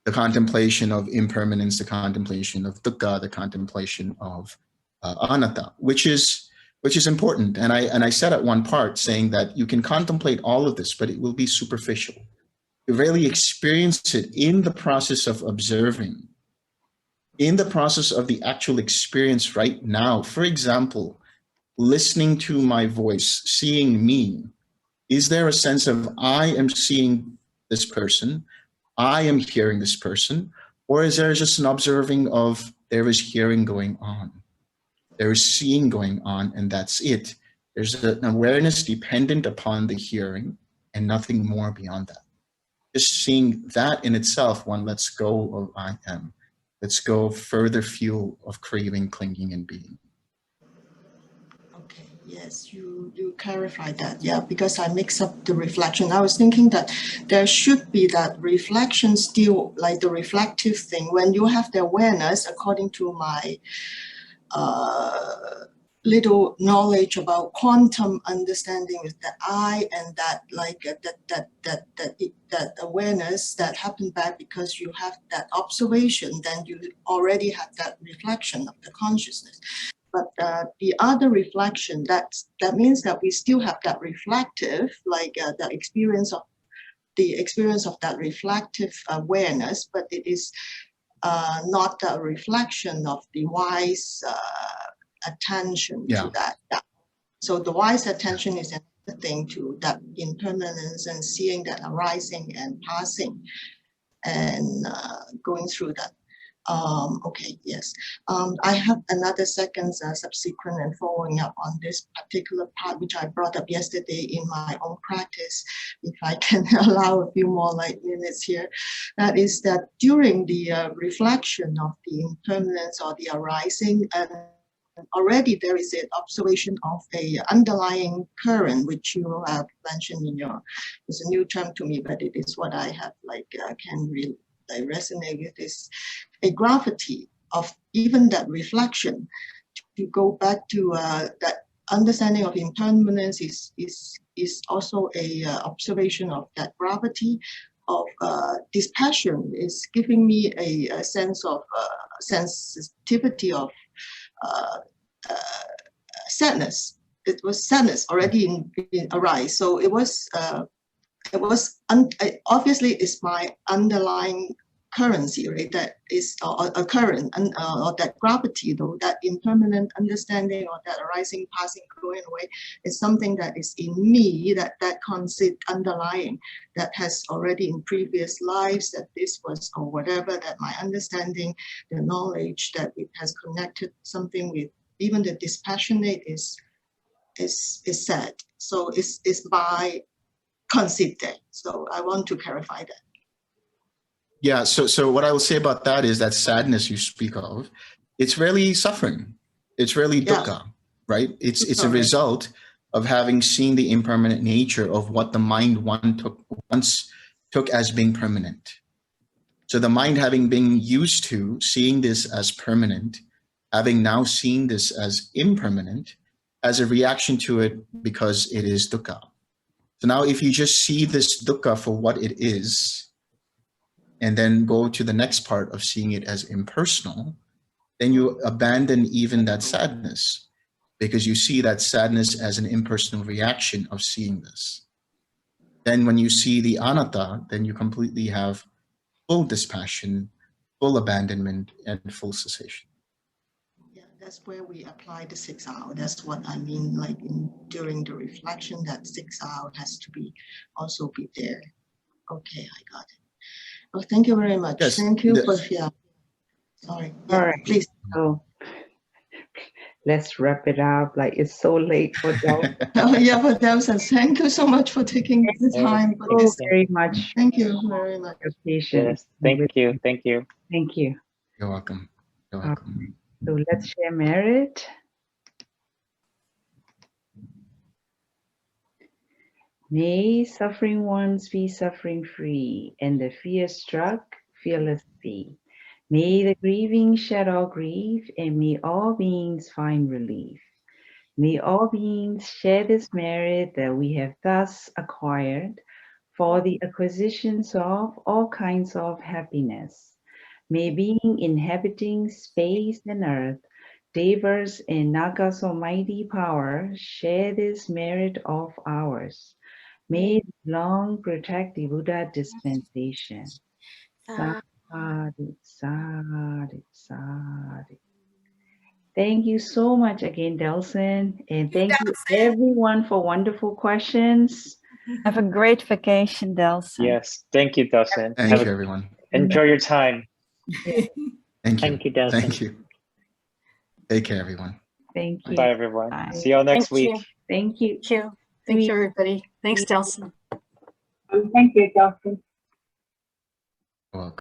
The contemplation of impermanence, the contemplation of dukkha, the contemplation of anatta, which is important. And I said at one part saying that you can contemplate all of this, but it will be superficial. You really experience it in the process of observing, in the process of the actual experience right now. For example, listening to my voice, seeing me. Is there a sense of I am seeing this person, I am hearing this person, or is there just an observing of there is hearing going on, there is seeing going on, and that's it? There's an awareness dependent upon the hearing and nothing more beyond that. Just seeing that in itself, one lets go of I am. Let's go further fuel of craving, clinging, and being. Okay, yes, you clarified that. Yeah, because I mix up the reflection. I was thinking that there should be that reflection still, like the reflective thing. When you have the awareness, according to my little knowledge about quantum understanding, with the I and that, like that awareness that happened back because you have that observation, then you already have that reflection of the consciousness. But the other reflection, that means that we still have that reflective, like the experience of that reflective awareness, but it is not a reflection of the wise attention to that. Yeah. So the wise attention is another thing to that impermanence and seeing that arising and passing and going through that. Okay, yes. I have another second subsequent and following up on this particular part, which I brought up yesterday in my own practice, if I can allow a few more minutes here. That is that during the reflection of the impermanence or the arising, and already there is an observation of a underlying current, which you have mentioned in your, it's a new term to me, but it is what I have can really resonate with, is a gravity of even that reflection. To go back to that understanding of impermanence is also a observation of that gravity of dispassion, is giving me a sense of sensitivity of sadness. It was sadness already in arise. So it was obviously it's my underlying currency, right? That is a current or that gravity, though, that impermanent understanding or that arising, passing, going away is something that is in me, that concept underlying, that has already in previous lives, that this was or whatever, that my understanding, the knowledge that it has connected something with, even the dispassionate is sad. So it's by concept there. So I want to clarify that. Yeah, so what I will say about that is that sadness you speak of, it's really suffering. It's really dukkha, right? It's a result of having seen the impermanent nature of what the mind once took as being permanent. So the mind having been used to seeing this as permanent, having now seen this as impermanent, as a reaction to it because it is dukkha. So now if you just see this dukkha for what it is, and then go to the next part of seeing it as impersonal, then you abandon even that sadness, because you see that sadness as an impersonal reaction of seeing this. Then when you see the anatta, then you completely have full dispassion, full abandonment, and full cessation. Yeah, that's where we apply the 6 hours. That's what I mean, like during the reflection, that 6 hours has to be also be there. Okay, I got it. Well, thank you very much. Yes, thank you for sorry. Yeah, all right. Please. So let's wrap it up. Like it's so late for them. Oh, yeah, but thank you so much for taking the time. For this. Very much. Thank you very much. Your patience. Yes, thank you. Thank you. Thank you. You're welcome. You're welcome. So let's share merit. May suffering ones be suffering free, and the fear struck fearless be. May the grieving shed all grief, and may all beings find relief. May all beings share this merit that we have thus acquired for the acquisitions of all kinds of happiness. May being inhabiting space and earth, Devas and Naga's almighty power share this merit of ours. May long protect the Buddha dispensation. Sadhu, sadhu, sadhu. Thank you so much again, Delson. And thank you everyone for wonderful questions. Have a great vacation, Delson. Yes, thank you, Delson. Thank you, everyone. Enjoy your time. Thank you. Thank you, Delson. Thank you. Take care, everyone. Thank you. Bye, everyone. Bye. See you all next Thank week. you. Thank you. Thank you. Thank you, everybody. Thanks, Delson. Thank you, Delson. You're welcome.